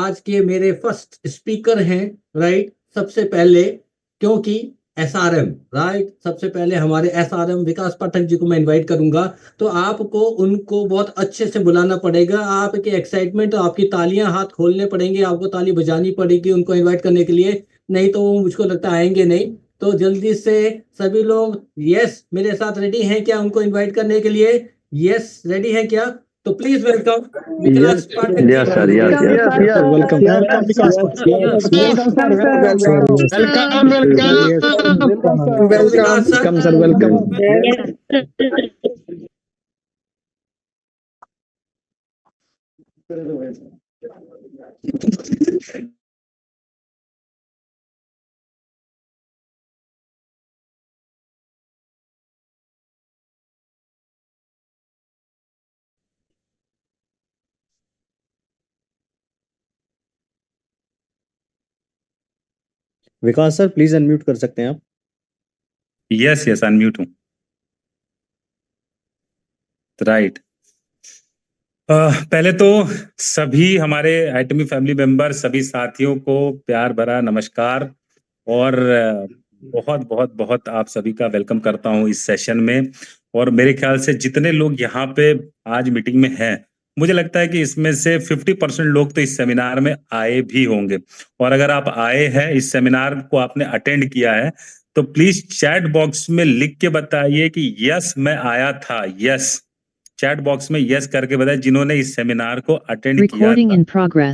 आज के मेरे फर्स्ट स्पीकर हैं, राइट। सबसे पहले क्योंकि एसआरएम, राइट, सबसे पहले हमारे एसआरएम विकास पाठक जी को मैं इनवाइट करूंगा। तो आपको उनको बहुत अच्छे से बुलाना पड़ेगा। आपके एक्साइटमेंट, आपकी तालियां हाथ खोलने पड़ेंगे, आपको ताली बजानी पड़ेगी उनको इनवाइट करने के लिए, नहीं तो वो मुझको लगता है आएंगे नहीं। तो जल्दी से सभी लोग यस मेरे साथ रेडी हैं क्या उनको इनवाइट करने के लिए? यस रेडी हैं क्या? तो please welcome Vikas Pathak ji. Yes, sir. Yes, yes. Welcome. Welcome, Vikas. Welcome, sir. Welcome. Vikas sir please unmute कर सकते हैं आप? यस अनम्यूट हूँ। राइट। पहले तो सभी हमारे एटमी फैमिली मेंबर, सभी साथियों को प्यार भरा नमस्कार और बहुत बहुत बहुत आप सभी का वेलकम करता हूँ इस सेशन में। और मेरे ख्याल से जितने लोग यहाँ पे आज मीटिंग में हैं, मुझे लगता है कि इसमें से 50% लोग तो इस सेमिनार में आए भी होंगे। और अगर आप आए हैं, इस सेमिनार को आपने अटेंड किया है, तो प्लीज चैट बॉक्स में लिख के बताइए कि यस मैं आया था। यस, चैट बॉक्स में यस करके बताइए जिन्होंने इस सेमिनार को अटेंड किया था।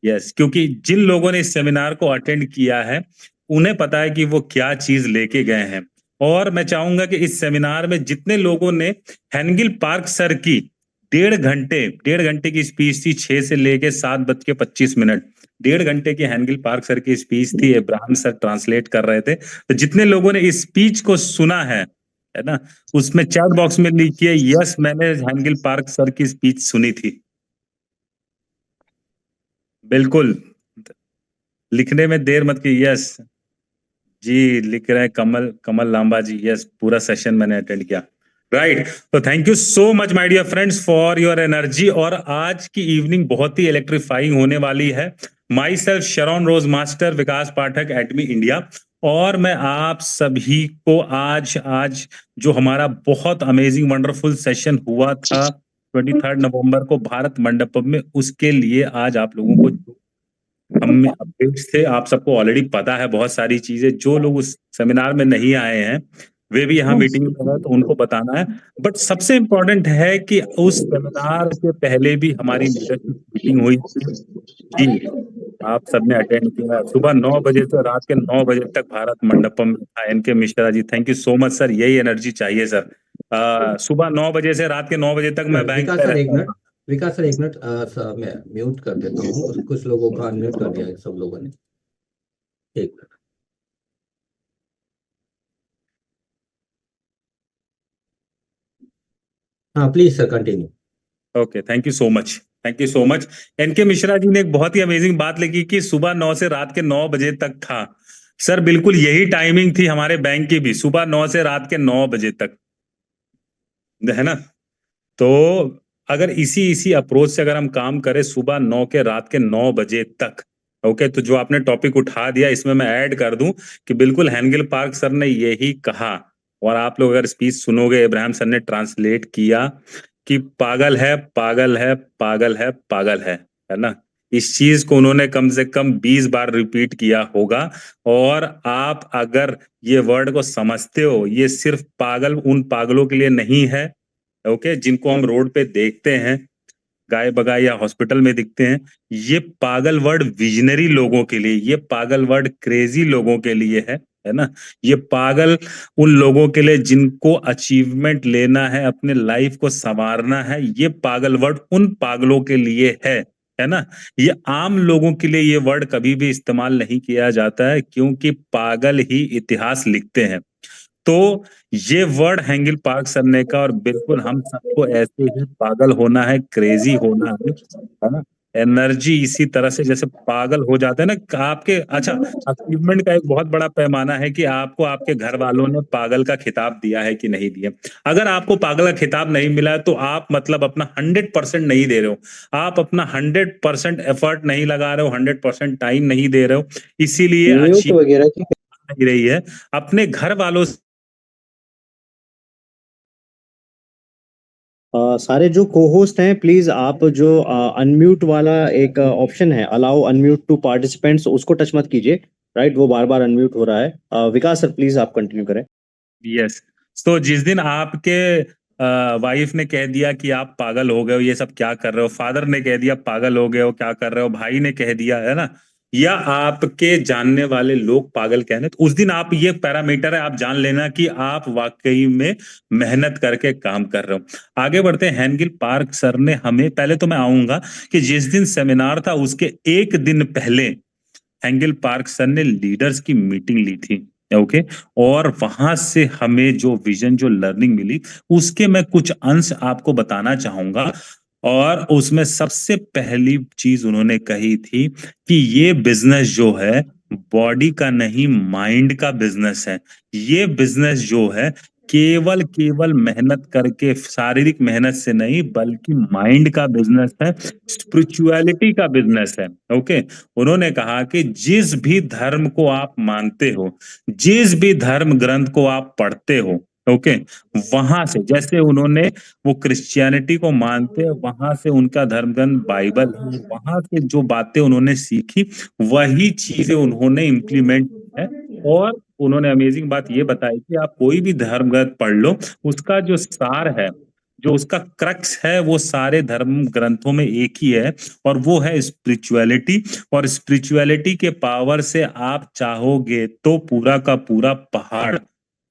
यस, क्योंकि जिन लोगों ने इस सेमिनार को अटेंड किया है उन्हें पता है कि वो क्या चीज लेके गए हैं। और मैं चाहूंगा कि इस सेमिनार में जितने लोगों ने हेनगिल पार्क सर की 1.5 घंटे की स्पीच थी, 6 से लेके 7:25, 1.5 घंटे की हेनगिल पार्क सर की स्पीच थी, इब्राहिम सर ट्रांसलेट कर रहे थे। तो जितने लोगों ने इस स्पीच को सुना है ना, उसमें चैट बॉक्स में लिखिए यस मैंने हेनगिल पार्क सर की स्पीच सुनी थी। बिल्कुल, लिखने में देर मत की। यस जी लिख रहे हैं कमल लांबा जी। यस, पूरा सेशन मैंने अटेंड किया। राइट। तो thank you so much my dear friends for your energy. और आज की इवनिंग बहुत ही इलेक्ट्रीफाइंग होने वाली है। Myself Sharon rose master, Vikas Pathak, Atomy India. और मैं आप सभी को आज जो हमारा बहुत अमेजिंग वंडरफुल सेशन हुआ था 23 नवंबर को भारत मंडपम में, उसके लिए आज आप लोगों को हम अपडेट्स थे, आप सबको ऑलरेडी पता है बहुत सारी चीजें। जो लोग उस सेमिनार में नहीं आए हैं वे भी यहाँ मीटिंग में है, तो उनको बताना है। बट सबसे इम्पोर्टेंट है कि उस सेमिनार से पहले भी हमारी लीडरशिप मीटिंग हुई थी जी, आप सबने अटेंड किया। सुबह 9 बजे से रात के 9 बजे तक भारत मंडपम में था। NK Mishra ji, thank you so much sir, यही एनर्जी चाहिए सर। सुबह 9 बजे से रात के 9 बजे तक मैं बैंक पे रहता हूँ। विकास सर एक मिनट, मैं म्यूट कर देता हूँ, कुछ लोगों का अनम्यूट कर दिया है सब लोगों ने। एक मिनट। हाँ please sir continue. Okay, thank you so much, thank you so much. NK Mishra ji ने एक बहुत ही अमेजिंग बात लिखी कि सुबह 9 से रात के 9 बजे तक था। सर बिल्कुल यही टाइमिंग थी हमारे बैंक की भी, सुबह 9 से रात के 9 बजे तक, है ना। तो अगर इसी अप्रोच से अगर हम काम करें सुबह 9 के रात के 9 बजे तक, ओके, तो जो आपने टॉपिक उठा दिया इसमें मैं ऐड कर दूं कि बिल्कुल हेनगिल पार्क सर ने यही कहा। और आप लोग अगर स्पीच सुनोगे, इब्राहिम सर ने ट्रांसलेट किया कि पागल है पागल है पागल है पागल है ना। इस चीज को उन्होंने कम से कम 20 बार रिपीट किया होगा। और आप अगर ये वर्ड को समझते हो, ये सिर्फ पागल उन पागलों के लिए नहीं है, ओके, जिनको हम रोड पे देखते हैं, गाय बगाए या हॉस्पिटल में दिखते हैं। ये पागल वर्ड विजनरी लोगों के लिए, ये पागल वर्ड क्रेजी लोगों के लिए है ना। ये पागल उन लोगों के लिए जिनको अचीवमेंट लेना है, अपने लाइफ को संवारना है। ये पागल वर्ड उन पागलों के लिए है ना। ये आम लोगों के लिए ये वर्ड कभी भी इस्तेमाल नहीं किया जाता है, क्योंकि पागल ही इतिहास लिखते हैं। तो ये वर्ड हेंगिल पार्क सर ने का, और बिल्कुल हम सबको ऐसे ही पागल होना है, क्रेजी होना है ना। एनर्जी इसी तरह से जैसे पागल हो जाते हैं ना आपके। अच्छा, अचीवमेंट का एक बहुत बड़ा पैमाना है कि आपको आपके घर वालों ने पागल का खिताब दिया है कि नहीं दिया। अगर आपको पागल का खिताब नहीं मिला है तो आप मतलब अपना 100% नहीं दे रहे हो, आप अपना 100% एफर्ट नहीं लगा रहे हो, 100% टाइम नहीं दे रहे हो, इसीलिए म्यूट अचीव वगैरह की नहीं रही है। अपने घर वालों से सारे जो को होस्ट हैं प्लीज आप जो अनम्यूट वाला एक ऑप्शन है, अलाउ अनम्यूट टू पार्टिसिपेंट्स, उसको टच मत कीजिए। राइट, वो बार बार अनम्यूट हो रहा है। विकास सर प्लीज आप कंटिन्यू करें। यस। तो जिस दिन आपके वाइफ ने कह दिया कि आप पागल हो गए हो, ये सब क्या कर रहे हो, फादर ने कह दिया पागल हो गए हो, क्या कर रहे हो, भाई ने कह दिया, है ना, या आपके जानने वाले लोग पागल कहने, तो उस दिन आप, ये पैरामीटर है, आप जान लेना कि आप वाकई में मेहनत करके काम कर रहे हो। आगे बढ़ते हैं। हेनगिल पार्क सर ने हमें, पहले तो मैं आऊंगा कि जिस दिन सेमिनार था उसके एक दिन पहले हेंगल पार्क सर ने लीडर्स की मीटिंग ली थी। ओके, और वहां से हमें जो विजन, जो लर्निंग मिली, उसके मैं कुछ अंश आपको बताना चाहूंगा। और उसमें सबसे पहली चीज उन्होंने कही थी कि ये बिजनेस जो है बॉडी का नहीं, माइंड का बिजनेस है। ये बिजनेस जो है केवल केवल मेहनत करके, शारीरिक मेहनत से नहीं, बल्कि माइंड का बिजनेस है, स्पिरिचुअलिटी का बिजनेस है। ओके, उन्होंने कहा कि जिस भी धर्म को आप मानते हो, जिस भी धर्म ग्रंथ को आप पढ़ते हो, ओके, वहां से, जैसे उन्होंने, वो क्रिश्चियनिटी को मानते हैं, वहां से उनका धर्म ग्रंथ बाइबल है, वहां से जो बातें उन्होंने सीखी वही चीजें उन्होंने इम्प्लीमेंट की है। और उन्होंने अमेजिंग बात ये बताई कि आप कोई भी धर्म ग्रंथ पढ़ लो, उसका जो सार है, जो उसका क्रक्स है, वो सारे धर्म ग्रंथों में एक ही है, और वो है स्पिरिचुअलिटी। और स्पिरिचुअलिटी के पावर से आप चाहोगे तो पूरा का पूरा पहाड़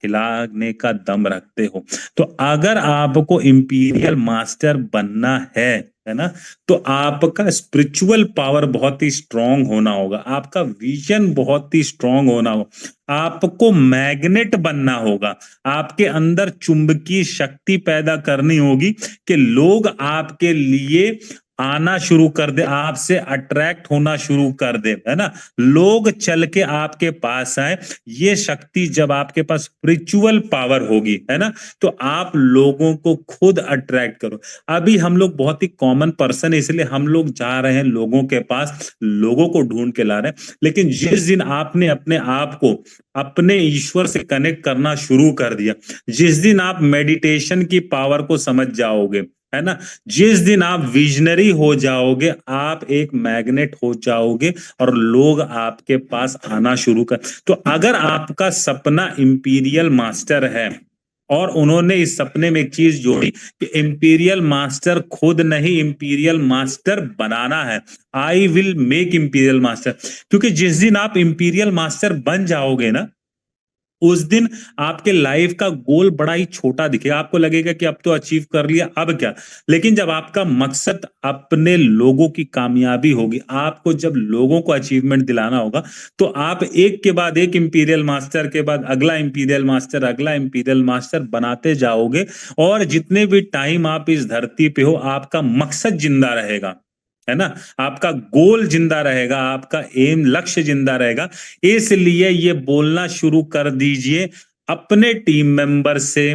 हिलाने का दम रखते हो। तो अगर आपको इंपीरियल मास्टर बनना है ना, तो आपका स्पिरिचुअल पावर बहुत ही स्ट्रांग होना होगा, आपका विजन बहुत ही स्ट्रांग होना होगा, आपको मैग्नेट बनना होगा, आपके अंदर चुंबकीय शक्ति पैदा करनी होगी कि लोग आपके लिए आना शुरू कर दे, आपसे अट्रैक्ट होना शुरू कर दे, है ना, लोग चल के आपके पास आए। ये शक्ति जब आपके पास स्पिरिचुअल पावर होगी, है ना, तो आप लोगों को खुद अट्रैक्ट करो। अभी हम लोग बहुत ही कॉमन पर्सन है, इसलिए हम लोग जा रहे हैं लोगों के पास, लोगों को ढूंढ के ला रहे हैं। लेकिन जिस दिन आपने अपने आप को अपने ईश्वर से कनेक्ट करना शुरू कर दिया, जिस दिन आप मेडिटेशन की पावर को समझ जाओगे, है ना, जिस दिन आप विजनरी हो जाओगे, आप एक मैग्नेट हो जाओगे और लोग आपके पास आना शुरू कर। तो अगर आपका सपना इंपीरियल मास्टर है, और उन्होंने इस सपने में एक चीज जोड़ी कि इंपीरियल मास्टर खुद नहीं, इंपीरियल मास्टर बनाना है, I will make imperial master. क्योंकि जिस दिन आप इंपीरियल मास्टर बन जाओगे ना, उस दिन आपके लाइफ का गोल बड़ा ही छोटा दिखेगा, आपको लगेगा कि अब तो अचीव कर लिया, अब क्या। लेकिन जब आपका मकसद अपने लोगों की कामयाबी होगी, आपको जब लोगों को अचीवमेंट दिलाना होगा, तो आप एक के बाद एक इंपीरियल मास्टर के बाद अगला इंपीरियल मास्टर, अगला इंपीरियल मास्टर बनाते जाओगे। और जितने भी टाइम आप इस धरती पे हो, आपका मकसद जिंदा रहेगा, है ना, आपका गोल जिंदा रहेगा, आपका एम, लक्ष्य जिंदा रहेगा। इसलिए ये बोलना शुरू कर दीजिए अपने टीम मेंबर से,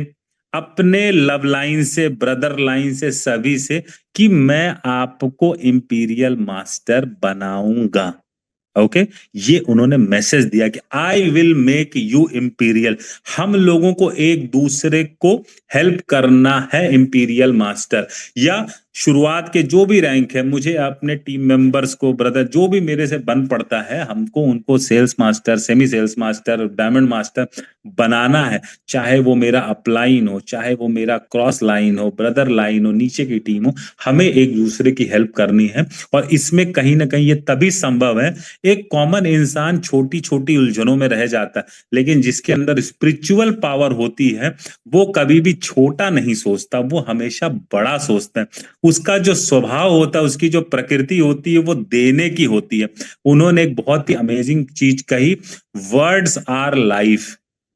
अपने लव लाइन से, ब्रदर लाइन से, सभी से, कि मैं आपको इंपीरियल मास्टर बनाऊंगा। ओके, ये उन्होंने मैसेज दिया कि I will make you imperial. हम लोगों को एक दूसरे को हेल्प करना है इंपीरियल मास्टर। या शुरुआत के जो भी रैंक है, मुझे अपने टीम मेंबर्स को, ब्रदर जो भी मेरे से बन पड़ता है, हमको उनको sales master, semi sales master, diamond master बनाना है। चाहे वो मेरा अपलाइन हो, चाहे वो मेरा क्रॉस लाइन हो, ब्रदर लाइन हो, नीचे की टीम हो, हमें एक दूसरे की हेल्प करनी है। और इसमें कहीं ना कहीं ये तभी संभव है, एक कॉमन इंसान छोटी छोटी उलझनों में रह जाता है, लेकिन जिसके अंदर स्पिरिचुअल पावर होती है, वो कभी भी छोटा नहीं सोचता, वो हमेशा बड़ा सोचता है। उसका जो स्वभाव होता है, उसकी जो प्रकृति होती है, वो देने की होती है। उन्होंने एक बहुत ही अमेजिंग चीज कही, वर्ड्स आर लाइफ।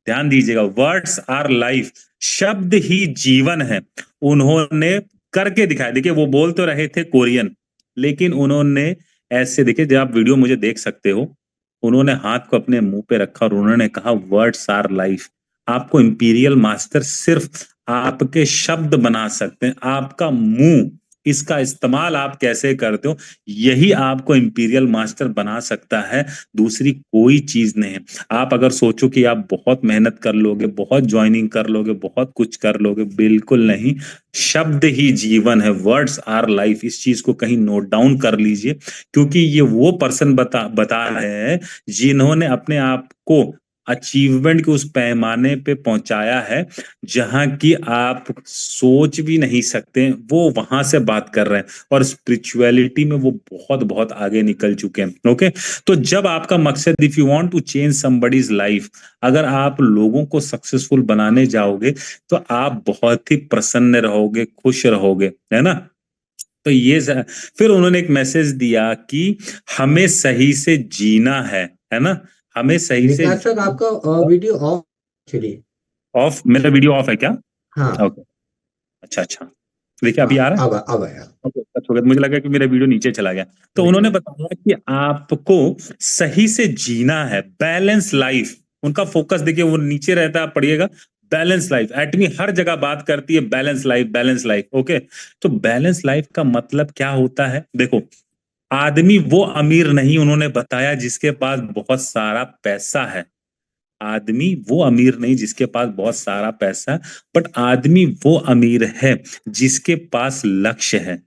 ध्यान दीजिएगा, वर्ड्स आर लाइफ, शब्द ही जीवन है। उन्होंने करके दिखाया। देखिए, वो बोल तो रहे थे कोरियन, लेकिन उन्होंने ऐसे, देखिए जब आप वीडियो मुझे देख सकते हो, उन्होंने हाथ को अपने मुंह पे रखा और उन्होंने कहा वर्ड्स आर लाइफ। आपको इंपीरियल मास्टर सिर्फ आपके शब्द बना सकते हैं, आपका मुंह, इसका इस्तेमाल आप कैसे करते हो, यही आपको इंपीरियल मास्टर बना सकता है, दूसरी कोई चीज नहीं है। आप अगर सोचो कि आप बहुत मेहनत कर लोगे, बहुत ज्वाइनिंग कर लोगे, बहुत कुछ कर लोगे, बिल्कुल नहीं। शब्द ही जीवन है, वर्ड्स आर लाइफ। इस चीज को कहीं नोट डाउन कर लीजिए, क्योंकि ये वो पर्सन बता रहे हैं जिन्होंने अपने आप को अचीवमेंट के उस पैमाने पे पहुंचाया है जहां की आप सोच भी नहीं सकते, वो वहां से बात कर रहे हैं और स्पिरिचुअलिटी में वो बहुत बहुत आगे निकल चुके हैं। ओके, तो जब आपका मकसद, if you want to change somebody's life, अगर आप लोगों को सक्सेसफुल बनाने जाओगे तो आप बहुत ही प्रसन्न रहोगे, खुश रहोगे, है ना। तो ये फिर उन्होंने एक मैसेज दिया कि हमें सही से जीना है ना, हमें सही से। विकास सर आपका वीडियो ऑफ एक्चुअली। ऑफ, मेरा वीडियो ऑफ है क्या? हाँ ओके, अच्छा अच्छा, देखिए अभी आ रहा है। अब आया। ओके, अच्छा हो गया, मुझे लगा कि मेरा वीडियो नीचे चला गया। तो उन्होंने बताया कि आपको सही से जीना है, बैलेंस लाइफ। उनका फोकस देखिए वो नीचे रहता है, आप पढ़िएगा, बैलेंस लाइफ। एटमी हर जगह बात करती है balance life, balance life. Okay, तो बैलेंस लाइफ का मतलब क्या होता है? देखो, आदमी वो अमीर नहीं, उन्होंने बताया, जिसके पास बहुत सारा पैसा है। आदमी वो अमीर नहीं जिसके पास बहुत सारा पैसा है, बट आदमी वो अमीर है जिसके पास लक्ष्य है।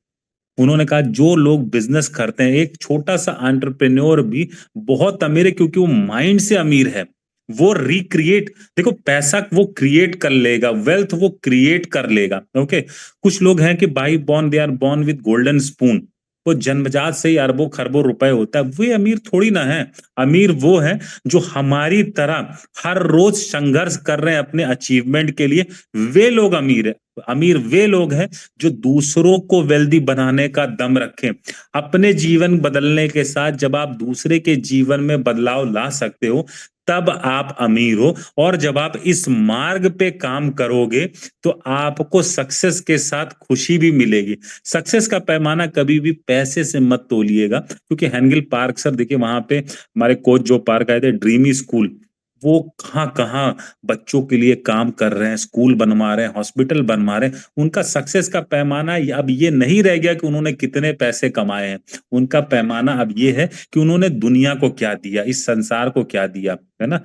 उन्होंने कहा जो लोग बिजनेस करते हैं, एक छोटा सा एंटरप्रेन्योर भी बहुत अमीर है, क्योंकि वो माइंड से अमीर है। वो रिक्रिएट, देखो पैसा वो क्रिएट कर लेगा, वेल्थ वो क्रिएट कर लेगा। ओके, कुछ लोग हैं कि by born, they are born with golden spoon, वो जन्मजात से ही अरबों खरबों रुपए होता है, वे अमीर थोड़ी ना है। अमीर वो है जो हमारी तरह हर रोज संघर्ष कर रहे हैं अपने अचीवमेंट के लिए, वे लोग अमीर है। अमीर वे लोग हैं जो दूसरों को वेल्दी बनाने का दम रखें। अपने जीवन बदलने के साथ जब आप दूसरे के जीवन में बदलाव ला सकते हो, तब आप अमीर हो। और जब आप इस मार्ग पे काम करोगे तो आपको सक्सेस के साथ खुशी भी मिलेगी। सक्सेस का पैमाना कभी भी पैसे से मत तोलिएगा, क्योंकि हैंगिल पार्क, सर देखिए वहां पे हमारे कोच जो पार्क आए थे, ड्रीमी स्कूल, वो कहाँ कहाँ बच्चों के लिए काम कर रहे हैं, स्कूल बनवा रहे हैं, हॉस्पिटल बनवा रहे हैं। उनका सक्सेस का पैमाना अब ये नहीं रह गया कि उन्होंने कितने पैसे कमाए हैं, उनका पैमाना अब ये है कि उन्होंने दुनिया को क्या दिया, इस संसार को क्या दिया, है ना।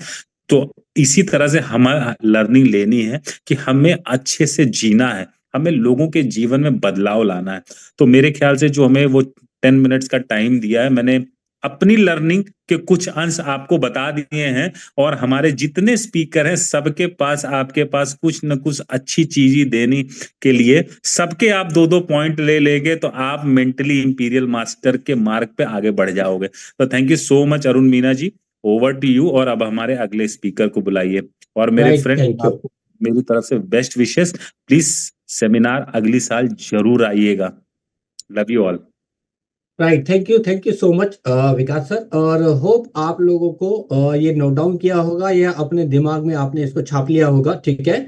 तो इसी तरह से हमें लर्निंग लेनी है कि हमें अच्छे से जीना है, हमें लोगों के जीवन में बदलाव लाना है। तो मेरे ख्याल से जो हमें वो 10 मिनट्स का टाइम दिया है, मैंने अपनी लर्निंग के कुछ अंश आपको बता दिए हैं, और हमारे जितने स्पीकर हैं सबके पास, आपके पास कुछ न कुछ अच्छी चीजें देने के लिए, सबके आप 2-2 पॉइंट ले लेंगे तो आप मेंटली इंपीरियल मास्टर के मार्ग पे आगे बढ़ जाओगे। तो thank you so much Arun Meena ji, over to you. और अब हमारे अगले स्पीकर को बुलाइए। और मेरे राइट, फ्रेंड, थैंक यू। आपको मेरी तरफ से बेस्ट विशेस। प्लीज सेमिनार अगली साल जरूर आइएगा। Love you all. Right, thank you so much Vikas sir. और होप आप लोगों को ये नोट डाउन किया होगा या अपने दिमाग में आपने इसको छाप लिया होगा, ठीक है।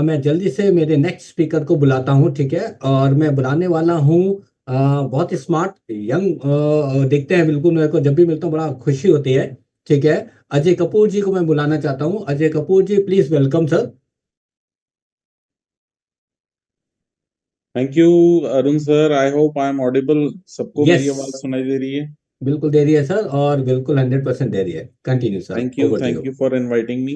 मैं जल्दी से मेरे नेक्स्ट स्पीकर को बुलाता हूँ, ठीक है। और मैं बुलाने वाला हूँ बहुत ही स्मार्ट यंग, देखते हैं, बिल्कुल मेरे को जब भी मिलता हूँ बड़ा खुशी होती है, ठीक है। अजय कपूर जी को मैं बुलाना चाहता हूँ। Ajay Kapoor ji, please welcome sir. Thank you Arun sir, I hope I am audible. सबको मेरी यस, आवाज सुनाई दे रही है? बिल्कुल दे रही है सर, और बिल्कुल 100% दे रही है। Continue sir, over to thank you. You for inviting me.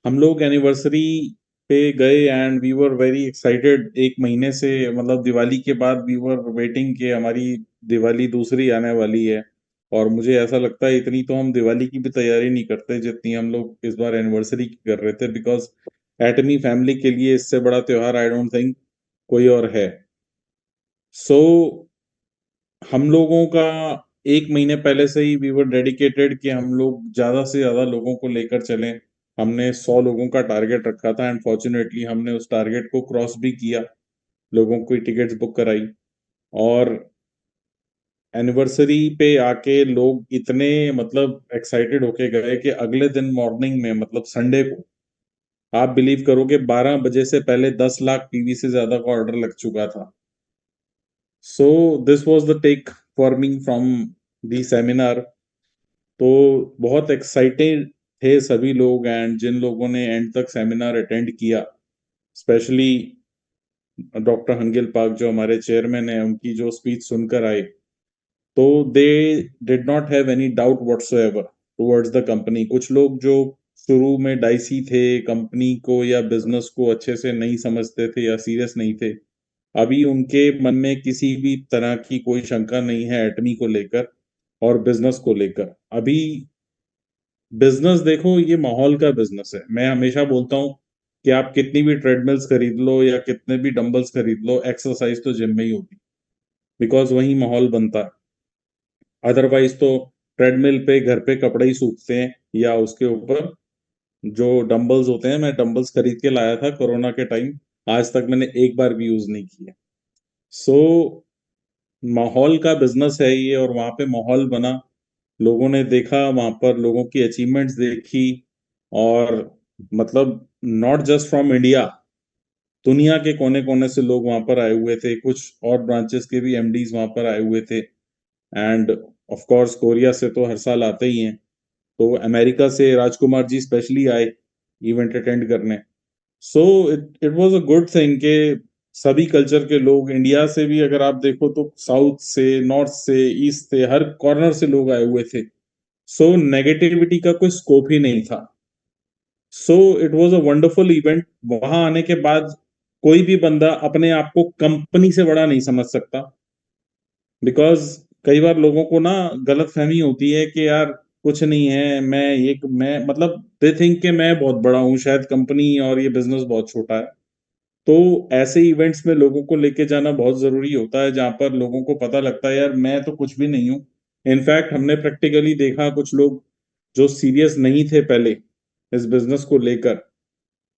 हम लोग एनिवर्सरी पे गए and we were very excited. एक महीने से, मतलब दिवाली के बाद वी वर वेटिंग कि हमारी दिवाली दूसरी आने वाली है। और मुझे ऐसा लगता है इतनी तो हम दिवाली की भी तैयारी नहीं करते जितनी हम लोग इस बार एनिवर्सरी की कर रहे थे, बिकॉज एटमी फैमिली के लिए इससे बड़ा त्योहार आई डोंट थिंक कोई और है। सो हम लोगों का एक महीने पहले से ही वी वर डेडिकेटेड कि हम लोग ज्यादा से ज्यादा लोगों को लेकर चलें। हमने 100 लोगों का टारगेट रखा था एंड फॉर्चुनेटली हमने उस टारगेट को क्रॉस भी किया। लोगों की टिकट्स बुक कराई और एनिवर्सरी पे आके लोग इतने मतलब एक्साइटेड होके गए कि अगले दिन मॉर्निंग में, मतलब संडे को, आप बिलीव करोगे 12 बजे से पहले 10 लाख पीवी से ज्यादा का ऑर्डर लग चुका था। So this was the take for me from the seminar. तो बहुत एक्साइटेड थे सभी लोग, एंड जिन लोगों ने एंड तक सेमिनार अटेंड किया, स्पेशली डॉक्टर हंगिल पाक जो हमारे चेयरमैन है, उनकी जो स्पीच सुनकर आए, तो they did not have any doubt whatsoever towards the company. कुछ लोग जो शुरू में डाइसी थे, कंपनी को या बिजनेस को अच्छे से नहीं समझते थे या सीरियस नहीं थे, अभी उनके मन में किसी भी तरह की कोई शंका नहीं है एटमी को लेकर और बिजनेस को लेकर। अभी बिजनेस देखो, ये माहौल का बिजनेस है। मैं हमेशा बोलता हूँ कि आप कितनी भी ट्रेडमिल्स खरीद लो या कितने भी डंबल्स खरीद लो, एक्सरसाइज तो जिम में ही होगी, बिकॉज वही माहौल बनता है। अदरवाइज तो ट्रेडमिल पे घर पे कपड़े ही सूखते हैं, या उसके ऊपर जो डंबल्स होते हैं, मैं डंबल्स खरीद के लाया था कोरोना के टाइम, आज तक मैंने एक बार भी यूज नहीं किया। सो माहौल का बिजनेस है ये, और वहां पे माहौल बना, लोगों ने देखा, वहां पर लोगों की अचीवमेंट्स देखी, और मतलब नॉट जस्ट फ्रॉम इंडिया, दुनिया के कोने कोने से लोग वहां पर आए हुए थे, कुछ और ब्रांचेस के भी एमडीज वहां पर आए हुए थे, एंड ऑफ कोर्स कोरिया से तो हर साल आते ही हैं, तो अमेरिका से राजकुमार जी स्पेशली आए इवेंट अटेंड करने। So it it was a good thing कि सभी कल्चर के लोग, इंडिया से भी अगर आप देखो तो साउथ से, नॉर्थ से, ईस्ट से, हर कॉर्नर से लोग आए हुए थे। सो नेगेटिविटी का कोई स्कोप ही नहीं था। So it was a wonderful event. वहां आने के बाद कोई भी बंदा अपने आप को कंपनी से बड़ा नहीं समझ सकता, बिकॉज कई बार लोगों को ना गलत फहमी होती है कि यार कुछ नहीं है, मैं मतलब दे थिंक कि मैं बहुत बड़ा हूँ, शायद कंपनी और ये बिजनेस बहुत छोटा है। तो ऐसे इवेंट्स में लोगों को लेके जाना बहुत जरूरी होता है, जहां पर लोगों को पता लगता है यार मैं तो कुछ भी नहीं हूँ। इनफैक्ट हमने प्रैक्टिकली देखा कुछ लोग जो सीरियस नहीं थे पहले इस बिजनेस को लेकर,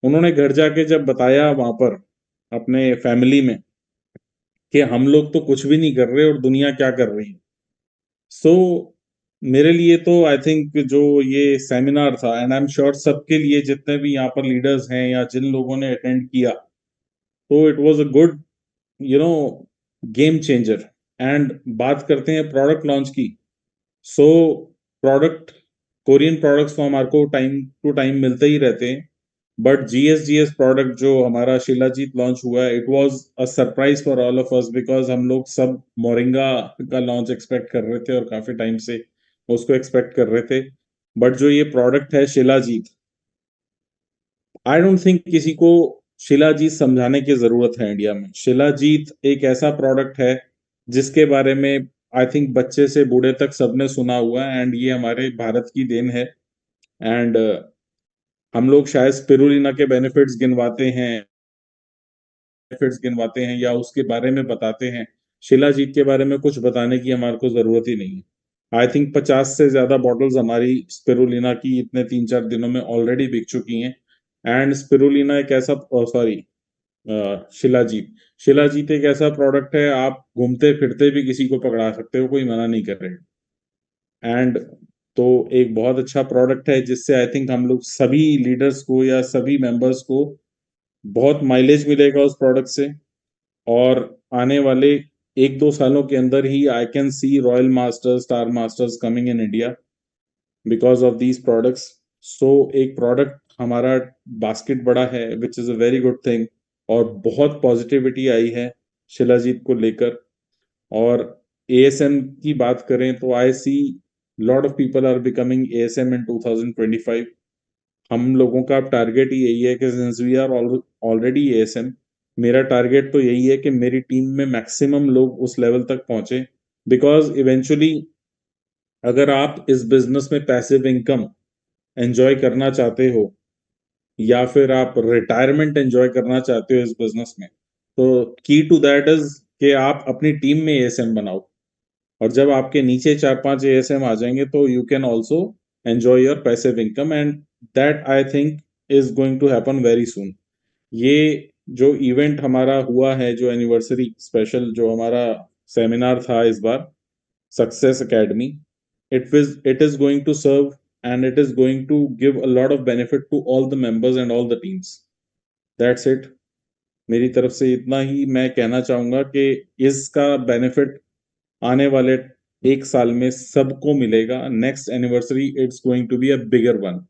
उन्होंने घर जाके जब बताया वहां पर अपने फैमिली में कि हम लोग तो कुछ भी नहीं कर रहे और दुनिया क्या कर रही है। सो मेरे लिए तो आई थिंक जो ये सेमिनार था, एंड आई एम श्योर सबके लिए जितने भी यहाँ पर लीडर्स हैं या जिन लोगों ने अटेंड किया, तो it was a good no game changer. And बात करते हैं प्रोडक्ट लॉन्च की। सो प्रोडक्ट, कोरियन प्रोडक्ट्स तो हमारे को टाइम टू टाइम मिलते ही रहते हैं, बट जीएस प्रोडक्ट जो हमारा शिलाजीत लॉन्च हुआ है, it was a surprise for all of us, because हम लोग सब मोरिंगा का लॉन्च एक्सपेक्ट कर रहे थे और काफी टाइम से उसको एक्सपेक्ट कर रहे थे। बट जो ये प्रोडक्ट है शिलाजीत, आई डोंट थिंक किसी को शिलाजीत समझाने की जरूरत है इंडिया में। शिलाजीत एक ऐसा प्रोडक्ट है जिसके बारे में आई थिंक बच्चे से बूढ़े तक सबने सुना हुआ है, एंड ये हमारे भारत की देन है। एंड हम लोग शायद स्पिरुलिना के बेनिफिट्स गिनवाते हैं या उसके बारे में बताते हैं, शिलाजीत के बारे में कुछ बताने की हमारे को जरूरत ही नहीं है। आई थिंक 50 से ज्यादा बॉटल्स हमारी स्पिरुलिना की इतने 3-4 दिनों में ऑलरेडी बिक चुकी हैं। एंड स्पिरुलिना एक ऐसा, सॉरी, शिलाजीत शिलाजीत एक ऐसा प्रोडक्ट है, आप घूमते फिरते भी किसी को पकड़ा सकते हो, कोई मना नहीं कर रहे। एंड तो एक बहुत अच्छा प्रोडक्ट है जिससे आई थिंक हम लोग सभी लीडर्स को या सभी मेंबर्स को बहुत माइलेज मिलेगा उस प्रोडक्ट से। और आने वाले 1-2 सालों के अंदर ही I can see royal masters, star masters coming in India because of these products. So एक प्रोडक्ट हमारा बास्केट बड़ा है, which is a very good thing, और बहुत पॉजिटिविटी आई है शिलाजीत को लेकर। और एएसएम की बात करें तो I see lot of people are becoming ASM in 2025। हम लोगों का टारगेट ही यही है कि since we are already ASM, मेरा टारगेट तो यही है कि मेरी टीम में मैक्सिमम लोग उस लेवल तक पहुंचे, बिकॉज इवेंचुअली अगर आप इस बिजनेस में पैसिव इनकम एंजॉय करना चाहते हो या फिर आप रिटायरमेंट एंजॉय करना चाहते हो इस बिजनेस में, तो की टू दैट इज कि आप अपनी टीम में एएसएम बनाओ, और जब आपके नीचे 4-5 एएसएम आ जाएंगे तो you can also enjoy your passive income, and that I think is going to happen very soon. ये जो इवेंट हमारा हुआ है, जो एनिवर्सरी स्पेशल जो हमारा सेमिनार था इस बार, success academy, it is going to serve and it is going to give a lot of benefit to all the members and all the teams. That's it. मेरी तरफ से इतना ही मैं कहना चाहूंगा कि इसका बेनिफिट आने वाले 1 साल में सबको मिलेगा। Next anniversary it's going to be a bigger one.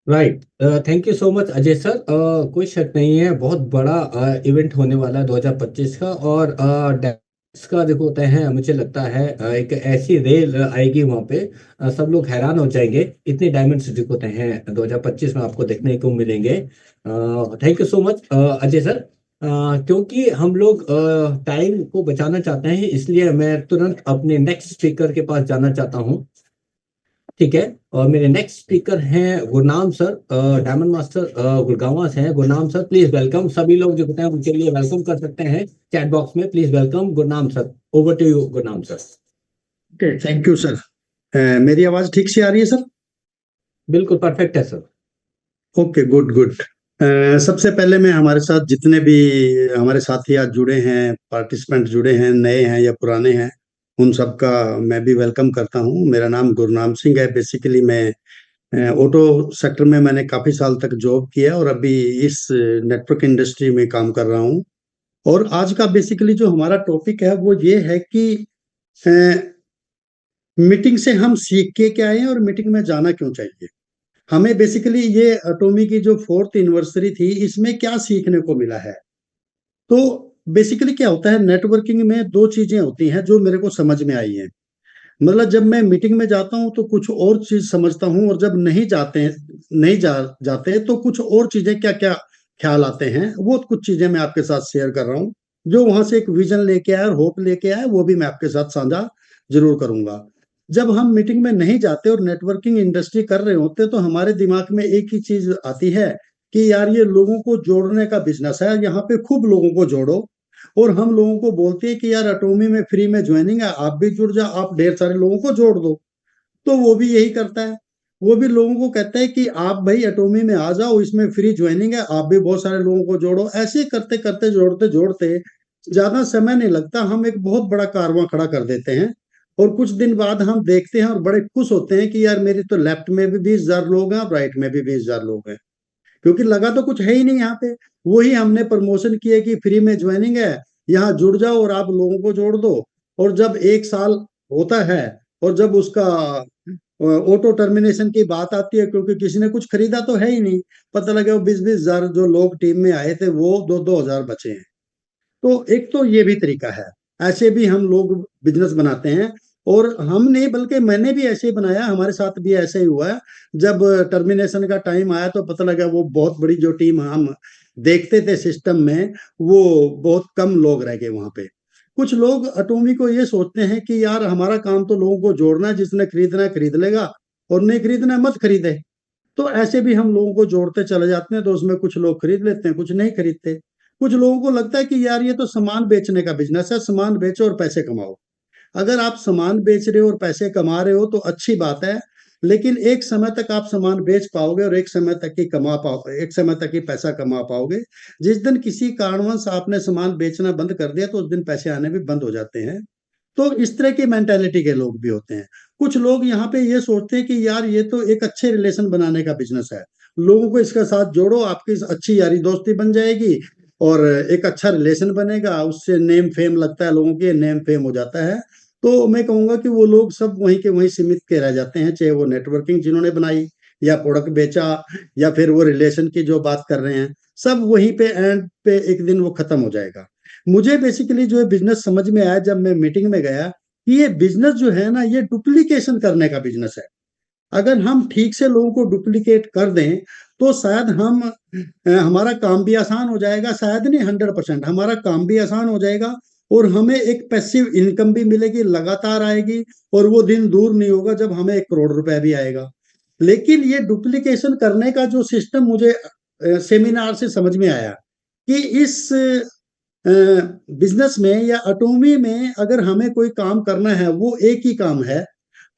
Right, thank you so much Ajay sir. कोई शक नहीं है, बहुत बड़ा इवेंट होने वाला है 2025 का। और डायमंड्स का देखो होते हैं, मुझे लगता है एक ऐसी रेल आएगी वहाँ पे, सब लोग हैरान हो जाएंगे। इतने डायमंड्स जो होते हैं 2025 में आपको देखने को मिलेंगे। Thank you so much Ajay sir. क्योंकि हम लोग टाइम को बचाना चाहते हैं, इसलिए मैं तुरंत अपने नेक्स्ट स्पीकर के पास जाना चाहता हूँ। ठीक है, और मेरे नेक्स्ट स्पीकर हैं Gurnam sir, diamond master Gurgaon से हैं। Gurnam sir please welcome. सभी लोग जो होते हैं उनके लिए वेलकम कर सकते हैं चैट बॉक्स में। Please welcome Gurnam sir. Over to you Gurnam sir. Okay, thank you sir. मेरी आवाज ठीक से आ रही है सर? बिल्कुल परफेक्ट है सर। Okay, good good. सबसे पहले मैं हमारे साथ जितने भी हमारे साथी आज जुड़े हैं, पार्टिसिपेंट जुड़े हैं, नए हैं या पुराने हैं, उन सबका मैं भी वेलकम करता हूं। मेरा नाम गुरनाम सिंह है। बेसिकली मैं ऑटो सेक्टर में मैंने काफी साल तक जॉब किया और अभी इस नेटवर्क इंडस्ट्री में काम कर रहा हूं। और आज का बेसिकली जो हमारा टॉपिक है वो ये है कि मीटिंग से हम सीख के क्या आए और मीटिंग में जाना क्यों चाहिए। हमें बेसिकली ये अटोमी की जो 4th एनिवर्सरी थी, इसमें क्या सीखने को मिला है। तो बेसिकली क्या होता है, नेटवर्किंग में दो चीजें होती हैं जो मेरे को समझ में आई है। मतलब जब मैं मीटिंग में जाता हूं तो कुछ और चीज समझता हूं, और जब नहीं जाते तो कुछ और चीजें क्या क्या ख्याल आते हैं, वो कुछ चीजें मैं आपके साथ शेयर कर रहा हूँ। जो वहां से एक विजन लेके आया और होप लेके आया, वो भी मैं आपके साथ साझा जरूर करूंगा। जब हम मीटिंग में नहीं जाते और नेटवर्किंग इंडस्ट्री कर रहे होते तो हमारे दिमाग में एक ही चीज आती है कि यार ये लोगों को जोड़ने का बिजनेस है, यहाँ पे खूब लोगों को जोड़ो। और हम लोगों को बोलते हैं कि यार अटोमी में फ्री में ज्वाइनिंग है, आप भी जुड़ जाओ, आप ढेर सारे लोगों को जोड़ दो। तो वो भी यही करता है, वो भी लोगों को कहता है कि आप भाई अटोमी में आ जाओ, इसमें फ्री ज्वाइनिंग है, आप भी बहुत सारे लोगों को जोड़ो। ऐसे करते करते जोड़ते जोड़ते ज्यादा समय नहीं लगता, हम एक बहुत बड़ा कारवां खड़ा कर देते हैं। और कुछ दिन बाद हम देखते हैं और बड़े खुश होते हैं कि यार मेरी तो लेफ्ट में भी 20,000 लोग हैं और राइट में भी 20,000 लोग हैं। क्योंकि लगा तो कुछ है ही नहीं यहाँ पे। वही हमने प्रमोशन किया कि फ्री में ज्वाइनिंग है, यहाँ जुड़ जाओ और आप लोगों को जोड़ दो। और जब 1 साल होता है और जब उसका ऑटो टर्मिनेशन की बात आती है, क्योंकि किसी ने कुछ खरीदा तो है ही नहीं, पता लगे वो 20,000 जो लोग टीम में आए थे वो 2,000 बचे हैं। तो एक तो ये भी तरीका है, ऐसे भी हम लोग बिजनेस बनाते हैं। और हम नहीं बल्कि मैंने भी ऐसे ही बनाया, हमारे साथ भी ऐसे ही हुआ है। जब टर्मिनेशन का टाइम आया तो पता लगा वो बहुत बड़ी जो टीम हम देखते थे सिस्टम में, वो बहुत कम लोग रह गए वहां पे। कुछ लोग अटोमी को ये सोचते हैं कि यार हमारा काम तो लोगों को जोड़ना है, जिसने खरीदना है खरीद लेगा और नहीं खरीदना है मत खरीदे। तो ऐसे भी हम लोगों को जोड़ते चले जाते हैं, तो उसमें कुछ लोग खरीद लेते हैं, कुछ नहीं खरीदते। कुछ लोगों को लगता है कि यार ये तो सामान बेचने का बिजनेस है, सामान बेचो और पैसे कमाओ। अगर आप सामान बेच रहे हो और पैसे कमा रहे हो तो अच्छी बात है, लेकिन एक समय तक आप सामान बेच पाओगे और एक समय तक ही कमा पाओगे, एक समय तक ही पैसा कमा पाओगे। जिस दिन किसी कारणवश आपने सामान बेचना बंद कर दिया तो उस दिन पैसे आने भी बंद हो जाते हैं। तो इस तरह की मेंटेलिटी के लोग भी होते हैं। कुछ लोग यहाँ पे ये सोचते हैं कि यार ये तो एक अच्छे रिलेशन बनाने का बिजनेस है, लोगों को इसके साथ जोड़ो, आपकी अच्छी यारी दोस्ती बन जाएगी और एक अच्छा रिलेशन बनेगा, उससे नेम फेम लगता है, लोगों के नेम फेम हो जाता है। तो मैं कहूंगा कि वो लोग सब वहीं के वहीं सीमित के रह जाते हैं, चाहे वो नेटवर्किंग जिन्होंने बनाई या प्रोडक्ट बेचा या फिर वो रिलेशन की जो बात कर रहे हैं, सब वहीं पे एंड पे एक दिन वो खत्म हो जाएगा। मुझे बेसिकली जो है बिजनेस समझ में आया जब मैं मीटिंग में गया कि ये बिजनेस जो है ना, ये डुप्लीकेशन करने का बिजनेस है। अगर हम ठीक से लोगों को डुप्लीकेट कर दें तो शायद हमारा काम भी आसान हो जाएगा, शायद नहीं 100% हमारा काम भी आसान हो जाएगा और हमें एक पैसिव इनकम भी मिलेगी, लगातार आएगी। और वो दिन दूर नहीं होगा जब हमें 1 करोड़ रुपए भी आएगा। लेकिन ये डुप्लीकेशन करने का जो सिस्टम मुझे सेमिनार से समझ में आया कि इस बिजनेस में या अटोमी में अगर हमें कोई काम करना है, वो एक ही काम है,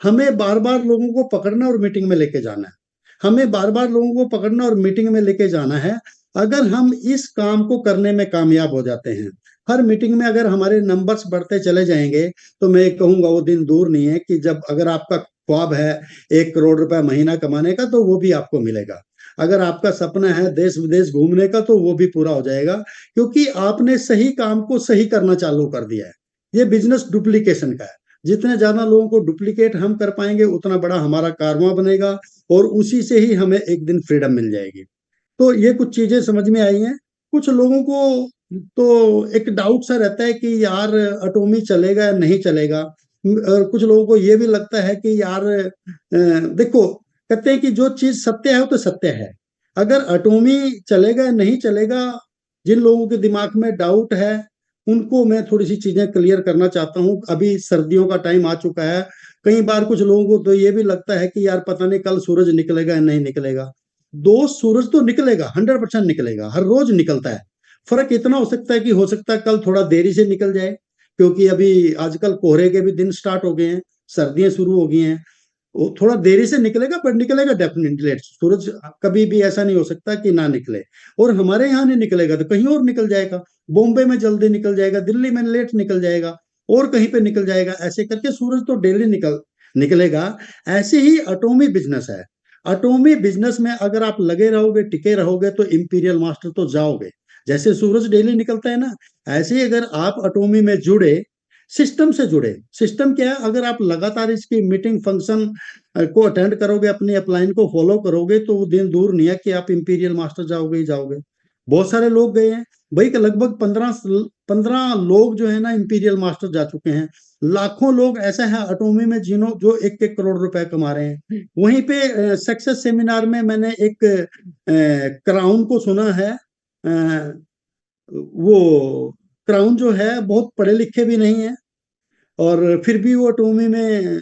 हमें बार बार लोगों को पकड़ना और मीटिंग में लेके जाना है। हमें बार बार लोगों को पकड़ना और मीटिंग में लेके जाना है। अगर हम इस काम को करने में कामयाब हो जाते हैं, हर मीटिंग में अगर हमारे नंबर्स बढ़ते चले जाएंगे, तो मैं कहूंगा वो दिन दूर नहीं है कि जब अगर आपका ख्वाब है 1 करोड़ रुपए महीना कमाने का, तो वो भी आपको मिलेगा। अगर आपका सपना है देश विदेश घूमने का तो वो भी पूरा हो जाएगा, क्योंकि आपने सही काम को सही करना चालू कर दिया है। ये बिजनेस डुप्लीकेशन का है। जितने ज्यादा लोगों को डुप्लीकेट हम कर पाएंगे उतना बड़ा हमारा कारवां बनेगा और उसी से ही हमें एक दिन फ्रीडम मिल जाएगी। तो ये कुछ चीजें समझ में आई हैं। कुछ लोगों को तो एक डाउट सा रहता है कि यार एटॉमी चलेगा या नहीं चलेगा। और कुछ लोगों को ये भी लगता है कि यार देखो, कहते हैं कि जो चीज सत्य है वो तो सत्य है। अगर एटॉमी चलेगा या नहीं चलेगा, जिन लोगों के दिमाग में डाउट है उनको मैं थोड़ी सी चीजें क्लियर करना चाहता हूँ। अभी सर्दियों का टाइम आ चुका है। कई बार कुछ लोगों को तो ये भी लगता है कि यार पता नहीं कल सूरज निकलेगा या नहीं निकलेगा। दोस्त, सूरज तो निकलेगा, 100% निकलेगा, हर रोज निकलता है। फर्क इतना हो सकता है कि हो सकता है कल थोड़ा देरी से निकल जाए, क्योंकि अभी आजकल कोहरे के भी दिन स्टार्ट हो गए हैं, सर्दियां शुरू हो गई हैं। वो थोड़ा देरी से निकलेगा पर निकलेगा डेफिनेटली। सूरज कभी भी ऐसा नहीं हो सकता कि ना निकले। और हमारे यहाँ नहीं निकलेगा तो कहीं और निकल जाएगा। बॉम्बे में जल्दी निकल जाएगा, दिल्ली में लेट निकल जाएगा, और कहीं पे निकल जाएगा। ऐसे करके सूरज तो डेली निकलेगा। ऐसे ही एटॉमी बिजनेस है। एटॉमी बिजनेस में अगर आप लगे रहोगे, टिके रहोगे, तो इंपीरियल मास्टर तो जाओगे। जैसे सूरज डेली निकलता है ना, ऐसे ही अगर आप एटॉमी में जुड़े, सिस्टम से जुड़े। सिस्टम क्या है, अगर आप लगातार इसकी मीटिंग फंक्शन को अटेंड करोगे, अपनी अपलाइन को फॉलो करोगे, तो वो दिन दूर नहीं है कि आप इंपीरियल मास्टर जाओगे ही जाओगे। बहुत सारे लोग गए हैं भाई, कि लगभग 15 लोग जो है ना इंपीरियल मास्टर जा चुके हैं। लाखों लोग ऐसा है एटॉमी में जिन्हों जो 1-1 करोड़ रुपए कमा रहे हैं। वहीं पे सक्सेस सेमिनार में मैंने एक क्राउन को सुना है। वो क्राउन जो है बहुत पढ़े लिखे भी नहीं है, और फिर भी वो एटॉमी में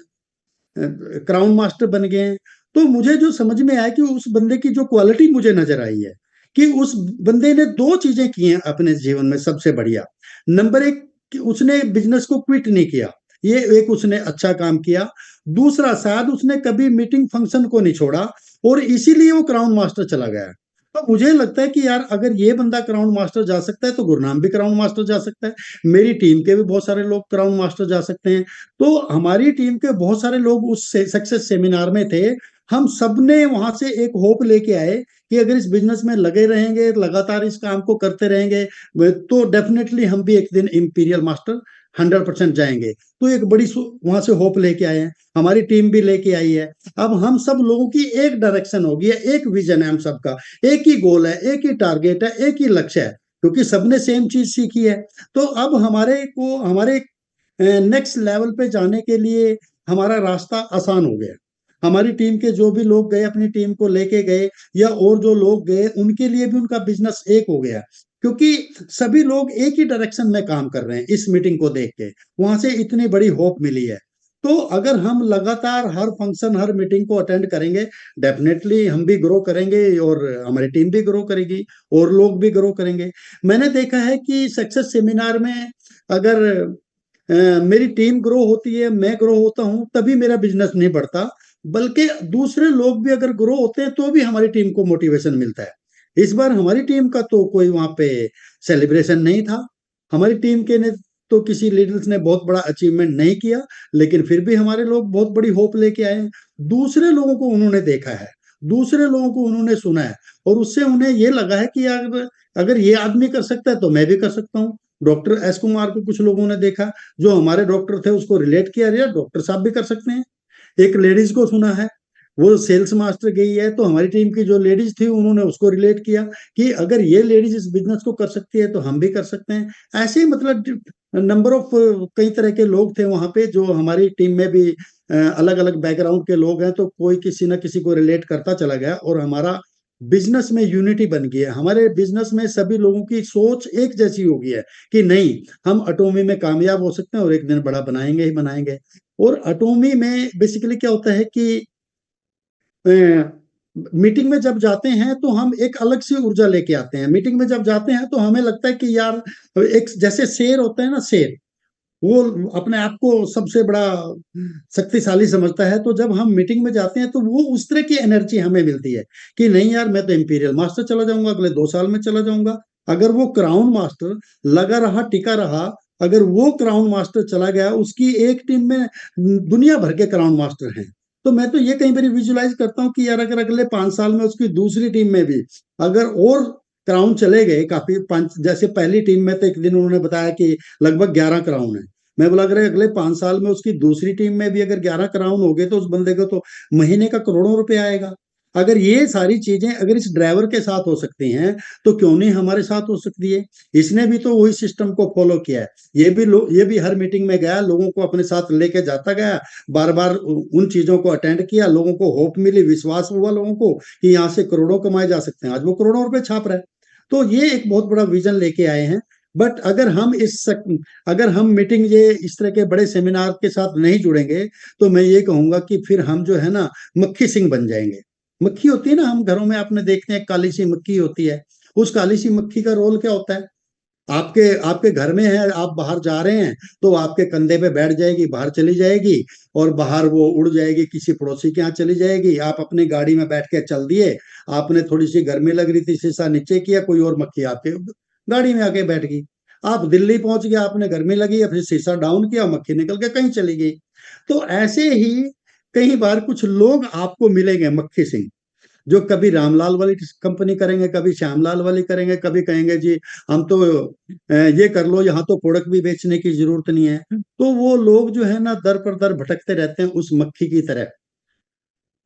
क्राउन मास्टर बन गए हैं। तो मुझे जो समझ में आया कि उस बंदे की जो क्वालिटी मुझे नजर आई है, कि उस बंदे ने 2 चीजें की हैं अपने जीवन में सबसे बढ़िया। नंबर 1 कि उसने बिजनेस को क्विट नहीं किया, ये एक उसने अच्छा काम किया। दूसरा, शायद उसने कभी मीटिंग फंक्शन को नहीं छोड़ा, और इसीलिए वो क्राउन मास्टर चला गया। तो मुझे लगता है कि यार अगर ये बंदा क्राउन मास्टर जा सकता है तो गुरनाम भी क्राउन मास्टर जा सकता है। मेरी टीम के भी बहुत सारे लोग क्राउन मास्टर जा सकते हैं। तो हमारी टीम के बहुत सारे लोग उस सक्सेस सेमिनार में थे। हम सब ने वहां से एक होप लेके आए कि अगर इस बिजनेस में लगे रहेंगे, लगातार इस काम को करते रहेंगे, तो डेफिनेटली हम भी एक दिन इंपीरियल मास्टर 100% जाएंगे। तो एक बड़ी वहां से होप लेके आए हैं, हमारी टीम भी लेके आई है। अब हम सब लोगों की एक डायरेक्शन होगी, एक विजन है, हम सबका एक ही गोल है, एक ही टारगेट है, एक ही लक्ष्य है, क्योंकि सबने सेम चीज सीखी है। तो अब हमारे नेक्स्ट लेवल पे जाने के लिए हमारा रास्ता आसान हो गया। हमारी टीम के जो भी लोग गए, अपनी टीम को लेके गए, या और जो लोग गए उनके लिए भी उनका बिजनेस एक हो गया, क्योंकि सभी लोग एक ही डायरेक्शन में काम कर रहे हैं। इस मीटिंग को देख के वहां से इतनी बड़ी होप मिली है। तो अगर हम लगातार हर फंक्शन, हर मीटिंग को अटेंड करेंगे, डेफिनेटली हम भी ग्रो करेंगे, और हमारी टीम भी ग्रो करेगी, और लोग भी ग्रो करेंगे। मैंने देखा है कि सक्सेस सेमिनार में अगर मेरी टीम ग्रो होती है, मैं ग्रो होता हूं, तभी मेरा बिजनेस नहीं बढ़ता, बल्कि दूसरे लोग भी अगर ग्रो होते हैं तो भी हमारी टीम को मोटिवेशन मिलता है। इस बार हमारी टीम का तो कोई वहां पे सेलिब्रेशन नहीं था। हमारी टीम के ने तो किसी लीडर्स ने बहुत बड़ा अचीवमेंट नहीं किया, लेकिन फिर भी हमारे लोग बहुत बड़ी होप लेके आए हैं। दूसरे लोगों को उन्होंने देखा है, दूसरे लोगों को उन्होंने सुना है, और उससे उन्हें ये लगा है कि अगर ये आदमी कर सकता है तो मैं भी कर सकता हूँ। डॉक्टर एस कुमार को कुछ लोगों ने देखा, जो हमारे डॉक्टर थे उसको रिलेट किया, यार डॉक्टर साहब भी कर सकते हैं। एक लेडीज को सुना है, वो सेल्स मास्टर गई है, तो हमारी टीम की जो लेडीज थी उन्होंने उसको रिलेट किया कि अगर ये लेडीज इस बिजनेस को कर सकती है तो हम भी कर सकते हैं। ऐसे ही मतलब नंबर ऑफ कई तरह के लोग थे वहां पे, जो हमारी टीम में भी अलग अलग बैकग्राउंड के लोग हैं, तो कोई किसी ना किसी को रिलेट करता चला गया, और हमारा बिजनेस में यूनिटी बन गई है। हमारे बिजनेस में सभी लोगों की सोच एक जैसी हो गई है कि नहीं, हम एटॉमी में कामयाब हो सकते हैं और एक दिन बड़ा बनाएंगे ही बनाएंगे। और एटॉमी में बेसिकली क्या होता है कि मीटिंग में जब जाते हैं तो हम एक अलग सी ऊर्जा लेके आते हैं। मीटिंग में जब जाते हैं तो हमें लगता है कि यार, एक जैसे शेर होता है ना, शेर वो अपने आप को सबसे बड़ा शक्तिशाली समझता है। तो जब हम मीटिंग में जाते हैं तो वो उस तरह की एनर्जी हमें मिलती है कि नहीं यार, मैं तो इंपीरियल मास्टर चला जाऊंगा, अगले 2 साल में चला जाऊंगा। अगर वो क्राउन मास्टर लगा रहा, टिका रहा, अगर वो क्राउन मास्टर चला गया, उसकी एक टीम में दुनिया भर के क्राउन मास्टर हैं, तो मैं तो ये कई बार विजुलाइज करता हूँ कि यार अगर अगले 5 साल में उसकी दूसरी टीम में भी अगर और क्राउन चले गए काफी, पांच जैसे पहली टीम में तो एक दिन उन्होंने बताया कि लगभग 11 क्राउन है। मैं बोला अगर अगले 5 साल में उसकी दूसरी टीम में भी अगर 11 क्राउन हो गए तो उस बंदे को तो महीने का करोड़ों रुपए आएगा। अगर ये सारी चीजें अगर इस ड्राइवर के साथ हो सकती हैं तो क्यों नहीं हमारे साथ हो सकती है। इसने भी तो वही सिस्टम को फॉलो किया है। ये भी हर मीटिंग में गया, लोगों को अपने साथ लेके जाता गया, बार बार उन चीजों को अटेंड किया, लोगों को होप मिली, विश्वास हुआ लोगों को कि यहाँ से करोड़ों कमाए जा सकते हैं। आज वो करोड़ों रुपए छाप रहा है। तो ये एक बहुत बड़ा विजन लेके आए हैं। बट अगर हम मीटिंग ये इस तरह के बड़े सेमिनार के साथ नहीं जुड़ेंगे तो मैं ये कहूंगा कि फिर हम जो है ना मक्खी सिंह बन जाएंगे। मक्खी होती है ना, हम घरों में आपने देखते हैं काली सी मक्खी होती है। उस काली सी मक्खी का रोल क्या होता है? आपके आपके घर में है, आप बाहर जा रहे हैं तो आपके कंधे पे बैठ जाएगी, बाहर चली जाएगी और बाहर वो उड़ जाएगी, किसी पड़ोसी के यहाँ चली जाएगी। आप अपनी गाड़ी में बैठ के चल दिए, आपने थोड़ी सी गर्मी लग रही थी, शीशा नीचे किया, कोई और मक्खी आपके गाड़ी में आके बैठ गई। आप दिल्ली पहुंच गए, आपने गर्मी लगी या फिर शीशा डाउन किया, मक्खी निकल के कहीं चली गई। तो ऐसे ही कई बार कुछ लोग आपको मिलेंगे मक्खी सिंह, जो कभी रामलाल वाली कंपनी करेंगे, कभी श्यामलाल वाली करेंगे, कभी कहेंगे जी हम तो ये कर लो, यहाँ तो प्रोडक्ट भी बेचने की जरूरत नहीं है। तो वो लोग जो है ना दर पर दर भटकते रहते हैं उस मक्खी की तरह।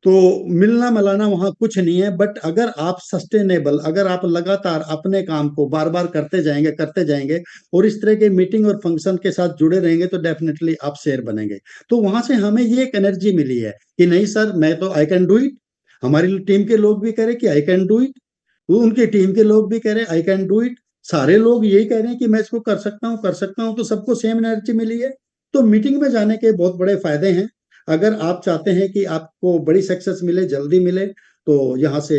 तो मिलना मिलाना वहां कुछ नहीं है। बट अगर आप सस्टेनेबल, अगर आप लगातार अपने काम को बार बार करते जाएंगे और इस तरह के मीटिंग और फंक्शन के साथ जुड़े रहेंगे तो डेफिनेटली आप शेयर बनेंगे। तो वहां से हमें ये एक एनर्जी मिली है कि नहीं सर, मैं तो आई कैन डू इट। हमारी टीम के लोग भी कह रहे कि आई कैन डू इट, उनकी टीम के लोग भी कह रहे आई कैन डू इट, सारे लोग यही कह रहे हैं कि मैं इसको कर सकता हूँ। तो सबको सेम एनर्जी मिली है। तो मीटिंग में जाने के बहुत बड़े फायदे हैं। अगर आप चाहते हैं कि आपको बड़ी सक्सेस मिले, जल्दी मिले, तो यहाँ से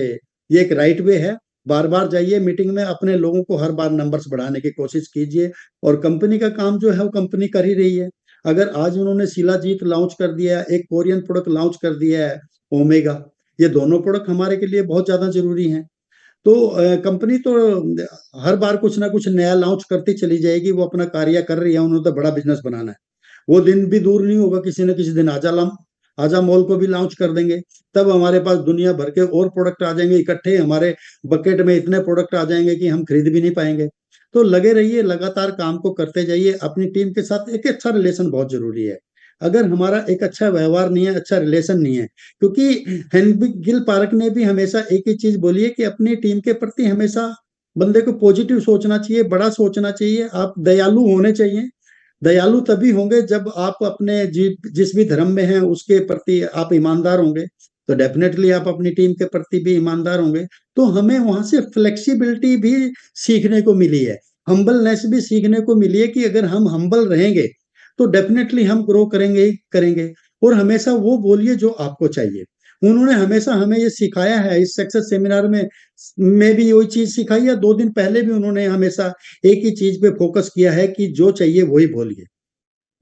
ये एक राइट वे है। बार बार जाइए मीटिंग में, अपने लोगों को हर बार नंबर्स बढ़ाने की कोशिश कीजिए। और कंपनी का काम जो है वो कंपनी कर ही रही है। अगर आज उन्होंने शिलाजीत लॉन्च कर दिया, एक कोरियन प्रोडक्ट लॉन्च कर दिया है ओमेगा, ये दोनों प्रोडक्ट हमारे के लिए बहुत ज्यादा जरूरी हैं। तो कंपनी तो हर बार कुछ ना कुछ नया लॉन्च करती चली जाएगी। वो अपना कार्य कर रही है, उन्होंने तो बड़ा बिजनेस बनाना है। वो दिन भी दूर नहीं होगा, किसी न किसी दिन आजा मॉल को भी लॉन्च कर देंगे। तब हमारे पास दुनिया भर के और प्रोडक्ट आ जाएंगे इकट्ठे, हमारे बकेट में इतने प्रोडक्ट आ जाएंगे कि हम खरीद भी नहीं पाएंगे। तो लगे रहिए, लगातार काम को करते जाइए। अपनी टीम के साथ एक अच्छा रिलेशन बहुत जरूरी है। अगर हमारा एक अच्छा व्यवहार नहीं है, अच्छा रिलेशन नहीं है, क्योंकि हेनरी गिल पार्क ने भी हमेशा एक ही चीज बोली है कि अपनी टीम के प्रति हमेशा बंदे को पॉजिटिव सोचना चाहिए, बड़ा सोचना चाहिए, आप दयालु होने चाहिए। दयालु तभी होंगे जब आप अपने जिस भी धर्म में हैं उसके प्रति आप ईमानदार होंगे, तो डेफिनेटली आप अपनी टीम के प्रति भी ईमानदार होंगे। तो हमें वहां से फ्लेक्सिबिलिटी भी सीखने को मिली है, हम्बलनेस भी सीखने को मिली है कि अगर हम हम्बल रहेंगे तो डेफिनेटली हम ग्रो करेंगे ही करेंगे। और हमेशा वो बोलिए जो आपको चाहिए। उन्होंने हमेशा हमें ये सिखाया है, इस सक्सेस सेमिनार में भी वही चीज सिखाई है। 2 दिन पहले भी उन्होंने हमेशा एक ही चीज पे फोकस किया है कि जो चाहिए वही बोलिए,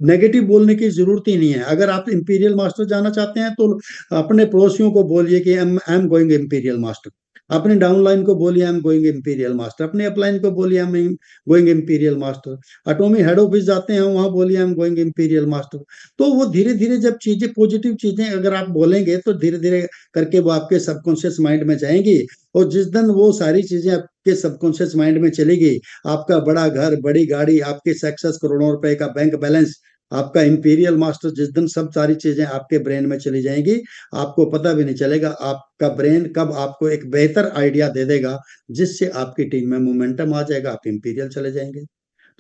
नेगेटिव बोलने की जरूरत ही नहीं है। अगर आप इंपीरियल मास्टर जाना चाहते हैं तो अपने पड़ोसियों को बोलिए कि I am going imperial master, अपने डाउनलाइन को बोलिए I am going imperial master, अपने अपलाइन को बोलिए I am going imperial master, Atomy head office जाते हैं वहां बोलिए I am going imperial master. तो वो धीरे धीरे जब चीजें पॉजिटिव चीजें अगर आप बोलेंगे तो धीरे धीरे करके वो आपके सबकॉन्शियस माइंड में जाएंगी। और जिस दिन वो सारी चीजें आपके सबकॉन्शियस माइंड में चली गई, आपका बड़ा घर, बड़ी गाड़ी, आपके सक्सेस, करोड़ों रुपए का बैंक बैलेंस, आपका इंपीरियल मास्टर, जिस दिन सब सारी चीजें आपके ब्रेन में चली जाएंगी, आपको पता भी नहीं चलेगा आपका ब्रेन कब आपको एक बेहतर आइडिया दे देगा जिससे आपकी टीम में मोमेंटम आ जाएगा, आप इंपीरियल चले जाएंगे।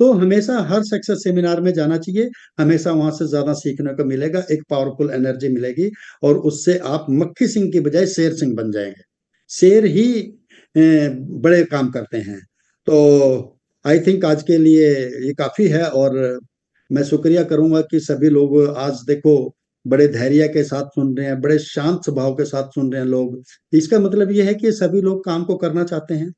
तो हमेशा हर सक्सेस सेमिनार में जाना चाहिए, हमेशा वहां से ज्यादा सीखने को मिलेगा, एक पावरफुल एनर्जी मिलेगी और उससे आप मक्खी सिंह की बजाय शेर सिंह बन जाएंगे। शेर ही बड़े काम करते हैं। तो आई थिंक आज के लिए ये काफी है। और मैं शुक्रिया करूंगा कि सभी लोग आज देखो बड़े धैर्य के साथ सुन रहे हैं, बड़े शांत स्वभाव के साथ सुन रहे हैं लोग। इसका मतलब ये है कि सभी लोग काम को करना चाहते हैं,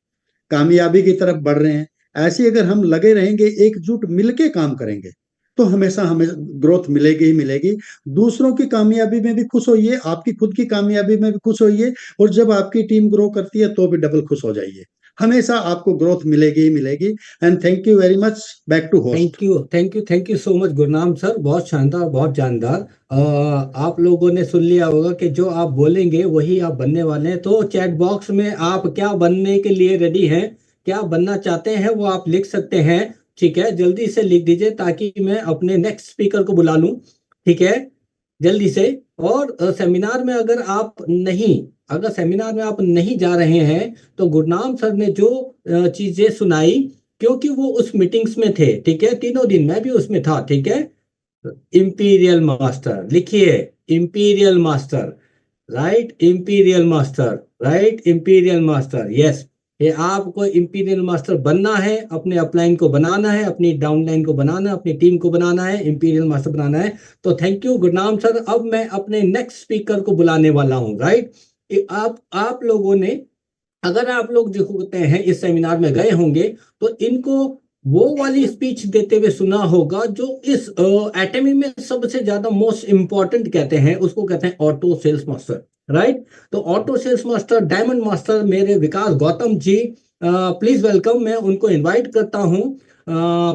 कामयाबी की तरफ बढ़ रहे हैं। ऐसे अगर हम लगे रहेंगे, एकजुट मिलके काम करेंगे, तो हमेशा हमें ग्रोथ मिलेगी ही मिलेगी। दूसरों की कामयाबी में भी खुश होइए, आपकी खुद की कामयाबी में भी खुश होइए, और जब आपकी टीम ग्रो करती है तो भी डबल खुश हो जाइए। हमेशा आपको ग्रोथ मिलेगी ही मिलेगी। And thank you very much, back to host. Thank you so much Gurnam sir, बहुत शानदार, बहुत जानदार। आप लोगों ने सुन लिया होगा कि जो आप बोलेंगे वही आप बनने वाले हैं। तो चैट बॉक्स में आप क्या बनने के लिए रेडी हैं, क्या बनना चाहते हैं, वो आप लिख सकते हैं। ठीक है, जल्दी से लिख दीजिए ताकि मैं अपने नेक्स्ट स्पीकर को बुला लूं। ठीक है, जल्दी से। और सेमिनार में अगर सेमिनार में आप नहीं जा रहे हैं तो गुरनाम सर ने जो चीजें सुनाई, क्योंकि वो उस मीटिंग्स में थे, ठीक है, तीनों दिन मैं भी उसमें था, ठीक है। इंपीरियल मास्टर लिखिए, imperial master, right, imperial master, right, imperial master, yes. ये आपको इंपीरियल मास्टर बनना है, अपने अपलाइन को बनाना है, अपनी डाउनलाइन को बनाना है, अपनी टीम को बनाना है, इंपीरियल मास्टर बनाना है। तो थैंक यू गुरनाम सर। अब मैं अपने नेक्स्ट स्पीकर को बुलाने वाला हूँ, राइट। आप लोगों ने, अगर आप लोग जो होते हैं इस सेमिनार में गए होंगे तो इनको वो वाली स्पीच देते हुए सुना होगा जो इस एटमी में सबसे ज्यादा मोस्ट इंपॉर्टेंट कहते हैं, उसको कहते हैं ऑटो सेल्स मास्टर, राइट। तो auto sales master, diamond master मेरे विकास गौतम जी, प्लीज वेलकम। मैं उनको इनवाइट करता हूं,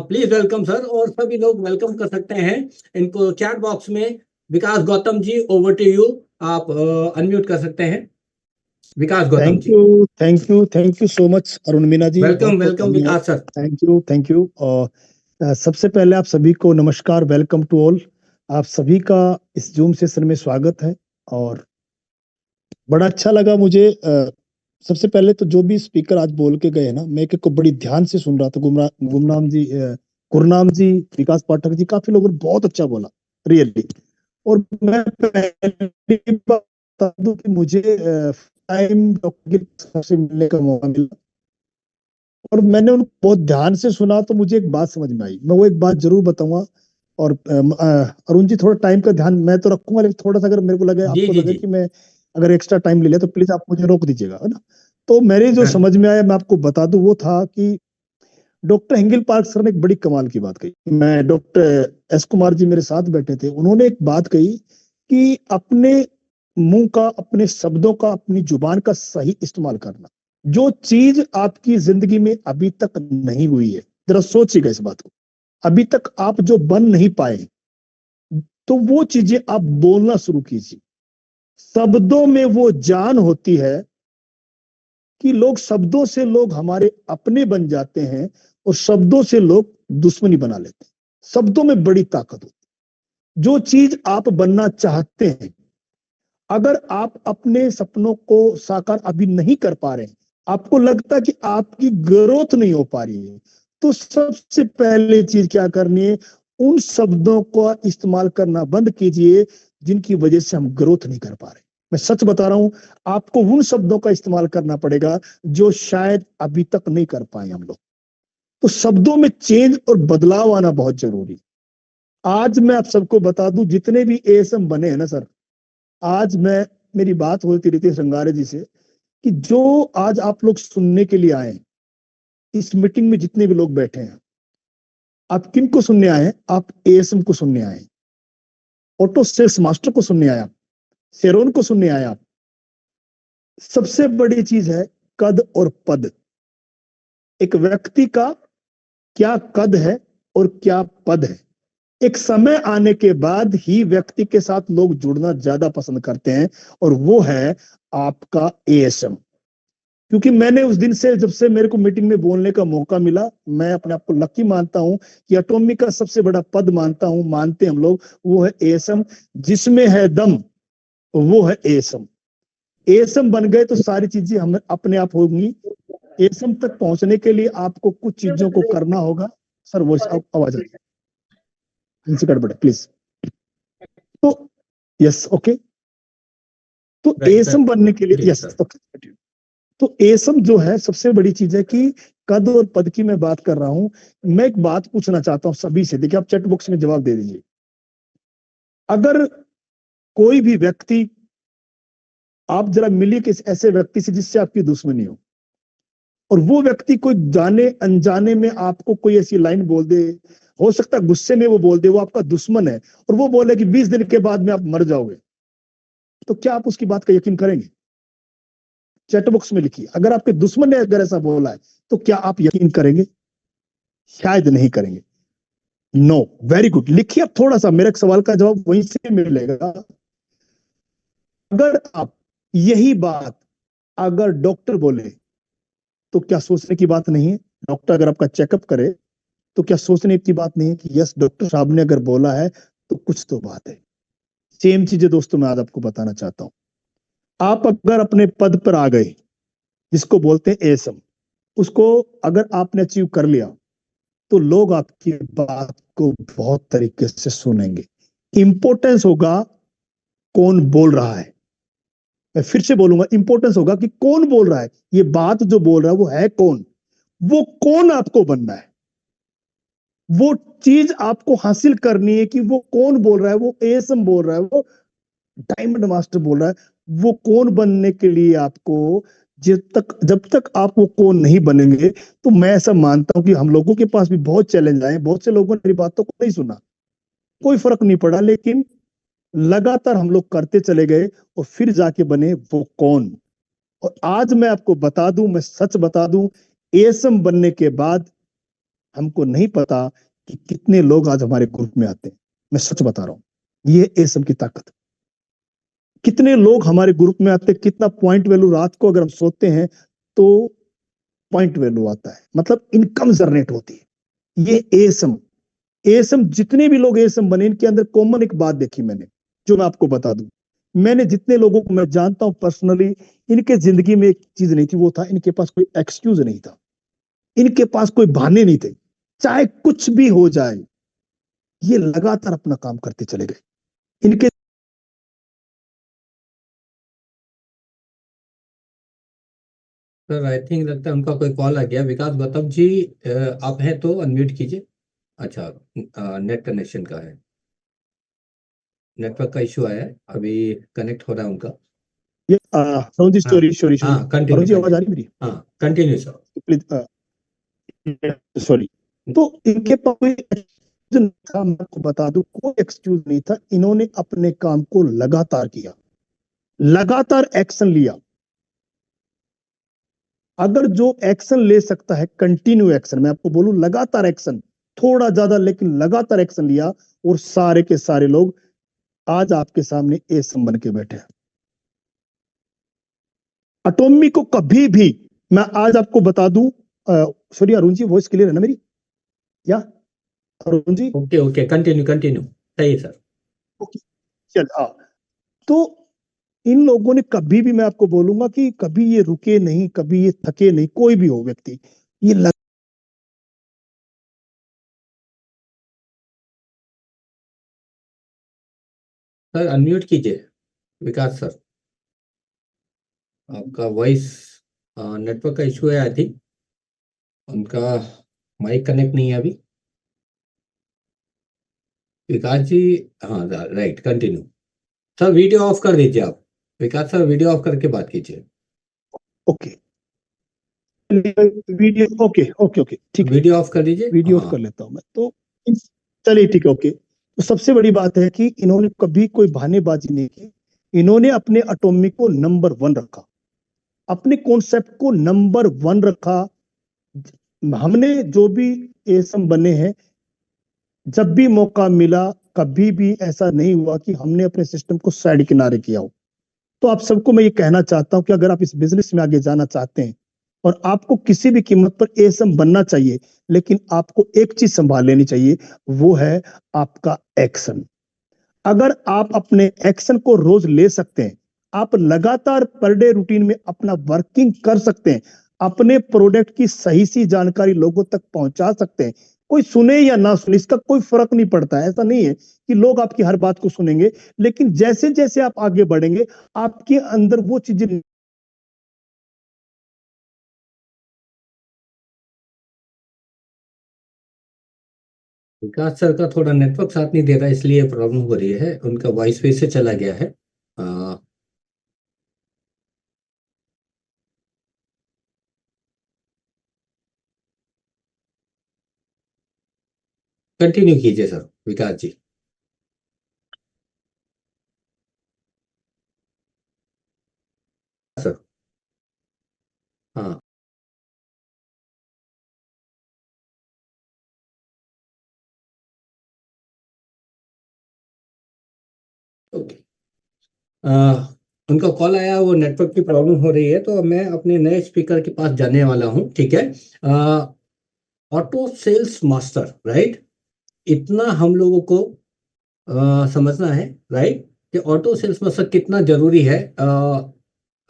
प्लीज वेलकम सर। और सभी लोग वेलकम कर सकते हैं इनको चैट बॉक्स में। Vikas Gautam ji, over to you, आप अनम्यूट कर सकते हैं, Vikas Gautam ji. Thank you so much Arun Meena ji, बहुत वेलकम बहुत वेलकम धन्यवाद। विकास सर। Thank you. और सबसे पहले आप सभी को नमस्कार, वेलकम टू ऑल। आप सभी का इस जूम सेशन में स्वागत है और बड़ा अच्छा लगा मुझे। सबसे पहले तो जो भी स्पीकर आज बोल के गए ना, मैं एक को बड़ी ध्यान से सुन रहा था। गुरनाम जी, विकास पाठक जी, काफी लोगों ने बहुत अच्छा बोला, रियली। और मैं पहली बात बता दूं कि मुझे टाइम डॉक्टर से मिलने का मौका मिला और मैंने उनको बहुत ध्यान से सुना, तो मुझे एक बात समझ में आई। मैं वो एक बात जरूर बताऊंगा। और अरुण जी, थोड़ा टाइम का ध्यान मैं तो रखूंगा, लेकिन थोड़ा सा अगर मेरे को लगे, जी आपको जी लगे जी। कि मैं अगर एक्स्ट्रा टाइम ले लिया तो प्लीज आप मुझे रोक दीजिएगा, है ना। तो मेरे जो हाँ, समझ में आया मैं आपको बता दूं, वो था कि डॉक्टर हिंगिल पार्क सर ने एक बड़ी कमाल की बात कही। मैं डॉक्टर एस कुमार जी मेरे साथ बैठे थे, उन्होंने एक बात कही कि अपने मुंह का, अपने शब्दों का, अपनी जुबान का सही इस्तेमाल करना। जो चीज आपकी जिंदगी में अभी तक नहीं हुई है, जरा सोचिएगा इस बात को। अभी तक आप जो बन नहीं पाए, तो वो चीजें आप बोलना शुरू कीजिए। शब्दों में वो जान होती है कि शब्दों से लोग हमारे अपने बन जाते हैं और शब्दों से लोग दुश्मनी बना लेते हैं। शब्दों में बड़ी ताकत होती है। जो चीज आप बनना चाहते हैं, अगर आप अपने सपनों को साकार अभी नहीं कर पा रहे हैं, आपको लगता है कि आपकी ग्रोथ नहीं हो पा रही है, तो सबसे पहले चीज क्या करनी है, उन शब्दों को इस्तेमाल करना बंद कीजिए जिनकी वजह से हम ग्रोथ नहीं कर पा रहे। मैं सच बता रहा हूं, आपको उन शब्दों का इस्तेमाल करना पड़ेगा जो शायद अभी तक नहीं कर पाए हम लोग। तो शब्दों में चेंज और बदलाव आना बहुत जरूरी है। आज मैं आप सबको बता दूं, जितने भी एएसएम बने हैं ना सर, आज मेरी बात होती रहती है श्रृंगारे जी से कि जो आज आप लोग सुनने के लिए आए, इस मीटिंग में जितने भी लोग बैठे हैं, आप किन को सुनने आए हैं? आप एएसएम को सुनने आए हैं, ऑटो सेल्स मास्टर को सुनने आए, आप शेरोन को सुनने आए। आप सबसे बड़ी चीज है कद और पद। एक व्यक्ति का क्या कद है और क्या पद है, एक समय आने के बाद ही व्यक्ति के साथ लोग जुड़ना ज्यादा पसंद करते हैं, और वो है आपका एएसएम। क्योंकि मैंने उस दिन से, जब से मेरे को मीटिंग में बोलने का मौका मिला, मैं अपने आप को लकी मानता हूं कि एटॉमी का सबसे बड़ा पद मानते हम लोग, वो है एएसएम। जिसमें है दम, वो है एएसएम। एएसएम बन गए तो सारी चीजें हम अपने आप होंगी। एएसएम तक पहुंचने के लिए आपको कुछ चीजों को करना होगा। सर वो आवाज गड़बड़ है, प्लीज। तो यस, ओके। तो एएसएम बनने के लिए, यस, ओके। तो एएसएम जो है, सबसे बड़ी चीज है कि कद और पद की मैं बात कर रहा हूं। मैं एक बात पूछना चाहता हूं सभी से, देखिए आप चैट बॉक्स में जवाब दे दीजिए। अगर कोई भी व्यक्ति, आप जरा मिलिए किसी ऐसे व्यक्ति से जिससे आपकी दुश्मनी हो, और वो व्यक्ति कोई जाने अनजाने में आपको कोई ऐसी लाइन बोल दे, हो सकता है गुस्से में वो बोल दे, वो आपका दुश्मन है, और वो बोले कि 20 दिन के बाद में आप मर जाओगे, तो क्या आप उसकी बात का यकीन करेंगे? चैट बॉक्स में लिखिए। अगर आपके दुश्मन ने अगर ऐसा बोला है तो क्या आप यकीन करेंगे? शायद नहीं करेंगे। नो, वेरी गुड, लिखिए। अब थोड़ा सा मेरे सवाल का जवाब वहीं से मिलेगा। अगर आप यही बात अगर डॉक्टर बोले तो क्या सोचने की बात नहीं है? डॉक्टर अगर आपका चेकअप करे तो क्या सोचने की बात नहीं है कि यस, डॉक्टर साहब ने अगर बोला है तो कुछ तो बात है। सेम चीजें दोस्तों मैं आज आपको बताना चाहता हूं। आप अगर अपने पद पर आ गए, जिसको बोलते हैं एएसएम, उसको अगर आपने अचीव कर लिया तो लोग आपकी बात को बहुत तरीके से सुनेंगे। इंपॉर्टेंस होगा कौन बोल रहा है। मैं फिर से बोलूंगा, इंपॉर्टेंस होगा कि कौन बोल रहा है। ये बात जो बोल रहा है वो है कौन, वो कौन आपको बनना है। वो चीज आपको हासिल करनी है कि वो कौन बोल रहा है, वो एएसएम बोल रहा है, वो डायमंड मास्टर बोल रहा है। वो कौन बनने के लिए आपको जब तक आप वो कौन नहीं बनेंगे, तो मैं ऐसा मानता हूं कि हम लोगों के पास भी बहुत चैलेंज आए। बहुत से लोगों ने मेरी बातों को नहीं सुना, कोई फर्क नहीं पड़ा, लेकिन लगातार हम लोग करते चले गए और फिर जाके बने वो कौन। और आज मैं आपको बता दूं, मैं सच बता दूं, एएसएम बनने के बाद हमको नहीं पता कि कितने लोग आज हमारे ग्रुप में आते हैं। मैं सच बता रहा हूं, ये एएसएम की ताकत। कितने लोग हमारे ग्रुप में आते हैं, कितना पॉइंट वैल्यू, रात को अगर हम सोते हैं तो पॉइंट वैल्यू आता है, मतलब इनकम जनरेट होती है। ये एएसएम, एएसएम जितने भी लोग एएसएम बने, इनके अंदर कॉमन एक बात देखी मैंने, जो मैं आपको बता दूं। मैंने जितने लोगों को मैं जानता हूं पर्सनली, इनके जिंदगी में एक चीज नहीं थी, वो था इनके पास कोई एक्सक्यूज नहीं था, इनके पास कोई बहाने नहीं थे। चाहे कुछ भी हो जाए, ये लगातार अपना काम करते चले गए। इनके सर आई थिंक लगता है उनका कोई कॉल आ गया। विकास गौतम जी, आप हैं तो अनम्यूट कीजिए। अच्छा, नेट कनेक्शन का है, नेटवर्क का इशू आया है, अभी कनेक्ट हो रहा है उनका। ये अरुण जी, हाँ सॉरी सॉरी सॉरी, हाँ, कंटिन्यू अरुण जी आवाज आ कंटिन्यू। रही मेरी? हाँ कंटिन्यू सर। Please, sorry. तो इनके पास कोई excuse नहीं था, मैं आपको बता दूं, कोई एक्सक्यूज नहीं था। इन्होंने अपने काम को लगातार किया, लगातार एक्शन लिया। अगर जो एक्शन ले सकता है, कंटिन्यू एक्शन, मैं आपको बोलूं लगातार एक्शन, थोड़ा ज्यादा लेकिन लगातार एक्शन लिया, और सारे के सारे लोग आज आपके सामने एएसएम बन के बैठे हैं। एटॉमी को कभी भी, मैं आज आपको बता दूं, sorry Arun ji, voice clear है ना मेरी? या Arun ji? Okay okay, continue continue, सही है सर। ओके, चल हाँ। तो इन लोगों ने कभी भी, मैं आपको बोलूंगा कि कभी ये रुके नहीं, कभी ये थके नहीं, कोई भी हो व्यक्ति, ये सर अनम्यूट कीजिए विकास सर, आपका वॉइस, नेटवर्क का इशू है आई थिंक, उनका माइक कनेक्ट नहीं है अभी। विकास जी, हाँ right, continue. Sir video of कर दीजिए आप, विकास सर वीडियो ऑफ करके बात कीजिए। Okay, video, okay okay okay, ठीक है, वीडियो ऑफ कर दीजिए, वीडियो ऑफ हाँ। कर लेता हूं मैं तो। चलिए ठीक है, ओके। तो सबसे बड़ी बात है कि इन्होंने कभी कोई बहानेबाजी नहीं की। इन्होंने अपने एटॉमिक को नंबर 1 रखा, अपने कॉन्सेप्ट को नंबर 1 रखा। हमने जो भी एएसएम बने हैं, जब भी मौका मिला, कभी भी ऐसा नहीं हुआ कि हमने अपने सिस्टम को साइड किनारे किया हो। तो आप सबको मैं ये कहना चाहता हूं कि अगर आप इस बिजनेस में आगे जाना चाहते हैं और आपको किसी भी कीमत पर एएसएम बनना चाहिए, लेकिन आपको एक चीज संभाल लेनी चाहिए, वो है आपका एक्शन। अगर आप अपने एक्शन को रोज ले सकते हैं, आप लगातार पर डे रूटीन में अपना वर्किंग कर सकते हैं, अपने प्रोडक्ट की सही सी जानकारी लोगों तक पहुंचा सकते हैं। कोई सुने या ना सुने, इसका कोई फर्क नहीं पड़ता है। ऐसा नहीं है कि लोग आपकी हर बात को सुनेंगे, लेकिन जैसे जैसे आप आगे बढ़ेंगे, आपके अंदर वो चीजें। विकास सर का थोड़ा नेटवर्क साथ नहीं दे रहा, इसलिए प्रॉब्लम हो रही है, उनका वॉइस फिर से चला गया है। कंटिन्यू कीजिए सर विकास जी। सर ओके, उनका कॉल आया, वो नेटवर्क की प्रॉब्लम हो रही है, तो मैं अपने नए स्पीकर के पास जाने वाला हूँ, ठीक है। ऑटो सेल्स मास्टर, राइट, इतना हम लोगों को समझना है, राइट, कि ऑटो सेल्स मास्टर कितना जरूरी है।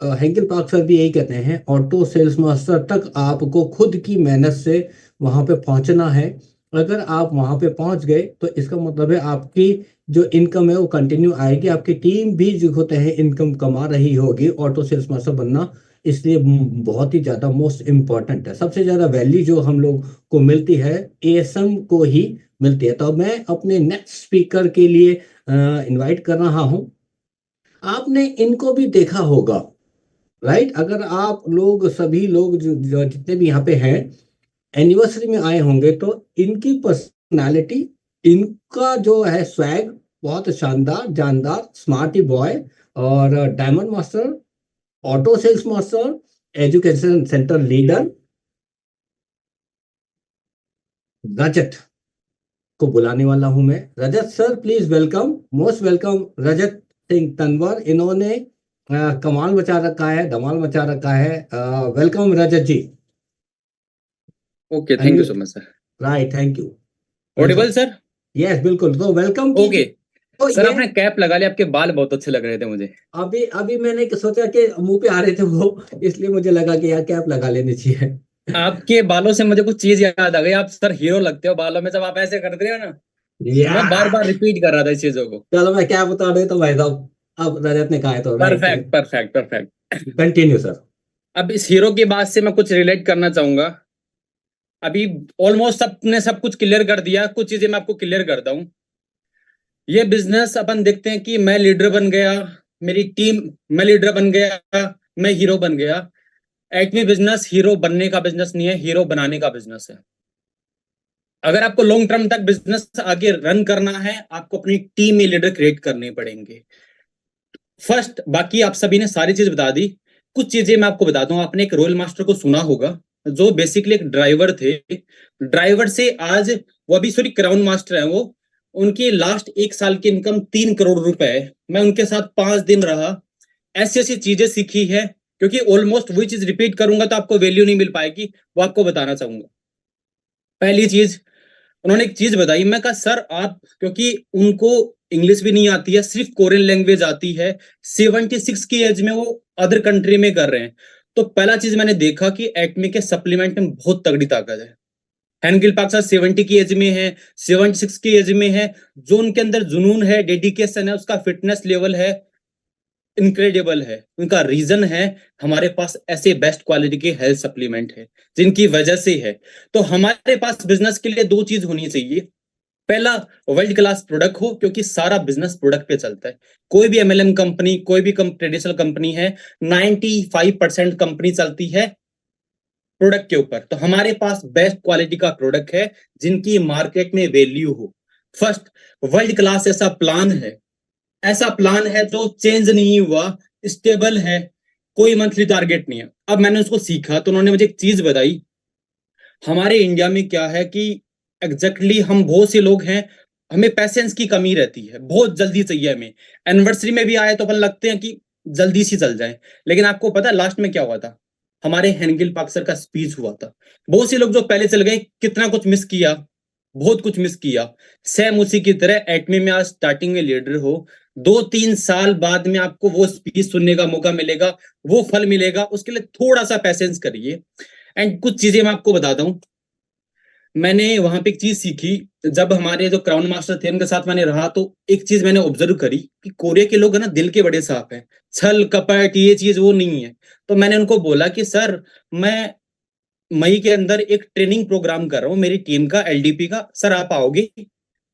हेंकिल पार्क सर भी यही कहते हैं, ऑटो सेल्स मास्टर तक आपको खुद की मेहनत से वहां पे पहुंचना है। अगर आप वहां पे पहुंच गए तो इसका मतलब है आपकी जो इनकम है वो कंटिन्यू आएगी, आपकी टीम भी जो होते हैं इनकम कमा रही होगी। ऑटो सेल्स मास्टर बनना इसलिए बहुत ही ज्यादा मोस्ट इम्पॉर्टेंट है। सबसे ज्यादा वैल्यू जो हम लोग को मिलती है एएसएम को ही मिलती है। तो मैं अपने नेक्स्ट स्पीकर के लिए इनवाइट कर रहा हूं। आपने इनको भी देखा होगा, राइट, अगर आप लोग सभी लोग जो जितने भी यहाँ पे हैं एनिवर्सरी में आए होंगे तो इनकी पर्सनालिटी, इनका जो है स्वैग बहुत शानदार, जानदार, स्मार्टी बॉय, और diamond master, auto sales master, education centre leader Rajat को बुलाने वाला हूं मैं। Rajat sir please welcome, most welcome Rajat Singh Tanwar. इन्होंने कमाल मचा रखा है, धमाल मचा रखा है। Welcome Rajat ji. Okay, thank you so much sir. Right, thank you. Audible sir? Yes बिल्कुल, तो वेलकम ओके कीजिए। तो सर, ये आपने कैप लगा लिया, आपके बाल बहुत अच्छे लग रहे थे मुझे। अभी अभी मैंने सोचा कि मुंह पे आ रहे थे वो, इसलिए मुझे लगा कि यार कैप लगा लेनी चाहिए। आपके बालों से मुझे कुछ चीज याद आ गई। आप सर हीरो लगते हो बालों में, जब आप ऐसे करते हो ना। मैं बार बार रिपीट कर रहा था इस चीजों को। चलो मैं क्या बता रहे तो भाई साहब, अब रजत ने कहा है तो right, perfect perfect perfect. Continue sir. अब इस हीरो की बात से मैं कुछ रिलेट करना चाहूंगा। अभी ऑलमोस्ट सबने सब कुछ क्लियर कर दिया, कुछ चीजें मैं आपको क्लियर करता हूँ। ये बिजनेस अपन देखते हैं कि मैं लीडर बन गया, मेरी टीम, मैं लीडर बन गया, मैं हीरो बन गया। एक्चुअली बिजनेस हीरो बनने का बिजनेस नहीं है, हीरो बनाने का बिजनेस है। अगर आपको लॉन्ग टर्म तक बिजनेस आगे रन करना है, आपको अपनी टीम में लीडर क्रिएट करने पड़ेंगे फर्स्ट। बाकी आप सभी ने सारी चीज बता दी। कुछ चीजें मैं आपको बता दूं। आपने एक रॉयल मास्टर को सुना होगा, जो बेसिकली एक ड्राइवर थे। ड्राइवर से आज वो अभी सॉरी क्राउन मास्टर है वो। उनकी लास्ट 1 साल की इनकम 3 करोड़ रुपए है। मैं उनके साथ 5 दिन रहा, ऐसी ऐसी चीजें सीखी है। क्योंकि ऑलमोस्ट वही चीज रिपीट करूंगा तो आपको वैल्यू नहीं मिल पाएगी, वो आपको बताना चाहूंगा। पहली चीज, उन्होंने एक चीज बताई। मैं कहा सर आप, क्योंकि उनको इंग्लिश भी नहीं आती है, सिर्फ कोरियन लैंग्वेज आती है। 76 की एज में वो अदर कंट्री में कर रहे हैं। तो पहला चीज मैंने देखा कि एक्मे के सप्लीमेंट में बहुत तगड़ी ताकत है। हेनगिल पार्क सर 70 की एज में है, 76 की एज में है। जो उनके अंदर जुनून है, डेडिकेशन है, उसका फिटनेस लेवल है, इनक्रेडिबल है। उनका रीजन है हमारे पास ऐसे बेस्ट क्वालिटी के हेल्थ सप्लीमेंट है, जिनकी वजह से है। तो हमारे पास बिजनेस के लिए 2 चीज होनी चाहिए। पहला, वर्ल्ड क्लास प्रोडक्ट हो, क्योंकि सारा बिजनेस प्रोडक्ट पे चलता है। कोई भी एमएलएम कंपनी, कोई भी ट्रेडिशनल कंपनी है, 95% कंपनी चलती है प्रोडक्ट के ऊपर। तो हमारे पास बेस्ट क्वालिटी का प्रोडक्ट है, जिनकी मार्केट में वैल्यू हो। फर्स्ट, वर्ल्ड क्लास ऐसा प्लान है, ऐसा प्लान है जो चेंज नहीं हुआ, स्टेबल है, कोई मंथली टारगेट नहीं है। अब मैंने उसको सीखा तो उन्होंने मुझे एक चीज बताई। हमारे इंडिया में क्या है कि एग्जैक्टली हम बहुत से लोग हैं, हमें पैसेंस की कमी रहती है, बहुत जल्दी चाहिए हमें। एनिवर्सरी में भी आए तो अपन लगते हैं कि जल्दी सी चल जाए। लेकिन आपको पता है लास्ट में क्या हुआ था? हमारे हेनगिल पार्क सर का स्पीच हुआ था। बहुत से लोग जो पहले चल गए, कितना कुछ मिस किया, बहुत कुछ मिस किया। सेम उसी की तरह एक्मे में आज स्टार्टिंग में लीडर हो, 2-3 साल बाद में आपको वो स्पीच सुनने का मौका मिलेगा, वो फल मिलेगा। उसके लिए थोड़ा सा पैसेंस करिए। एंड कुछ चीजें मैं आपको बताता हूँ। मैंने वहां पे एक चीज सीखी, जब हमारे जो क्राउन मास्टर थे उनके साथ मैंने रहा, तो एक चीज मैंने ऑब्जर्व करी कि कोरिया के लोग है ना, दिल के बड़े साफ हैं। छल कपट ये चीज वो नहीं है। तो मैंने उनको बोला कि सर, मैं मई के अंदर एक ट्रेनिंग प्रोग्राम कर रहा हूँ मेरी टीम का, एलडीपी का, सर आप आओगे? तो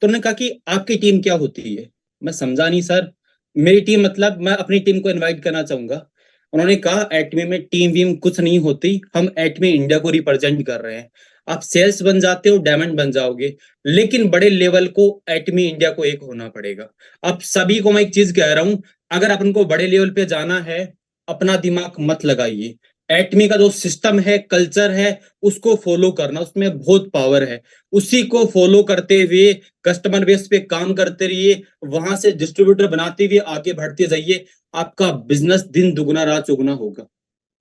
उन्होंने कहा कि आपकी टीम क्या होती है? मैं समझा नहीं सर। मेरी टीम मतलब मैं अपनी टीम को इनवाइट करना चाहूंगा। उन्होंने कहा एटमी में टीम वीम कुछ नहीं होती, हम एटमी इंडिया को रिप्रेजेंट कर रहे हैं। आप सेल्स बन जाते हो, डायमंड बन जाओगे, लेकिन बड़े लेवल को एटमी इंडिया को एक होना पड़ेगा। अब सभी को मैं एक चीज कह रहा हूं, अगर अपन को बड़े लेवल पे जाना है, अपना दिमाग मत लगाइए। एटमी का जो सिस्टम है, कल्चर है, उसको फॉलो करना, उसमें बहुत पावर है। उसी को फॉलो करते हुए कस्टमर बेस पे काम करते रहिए, वहां से डिस्ट्रीब्यूटर बनाते हुए आगे बढ़ते जाइए, आपका बिजनेस दिन दुगना रात चौगुना होगा।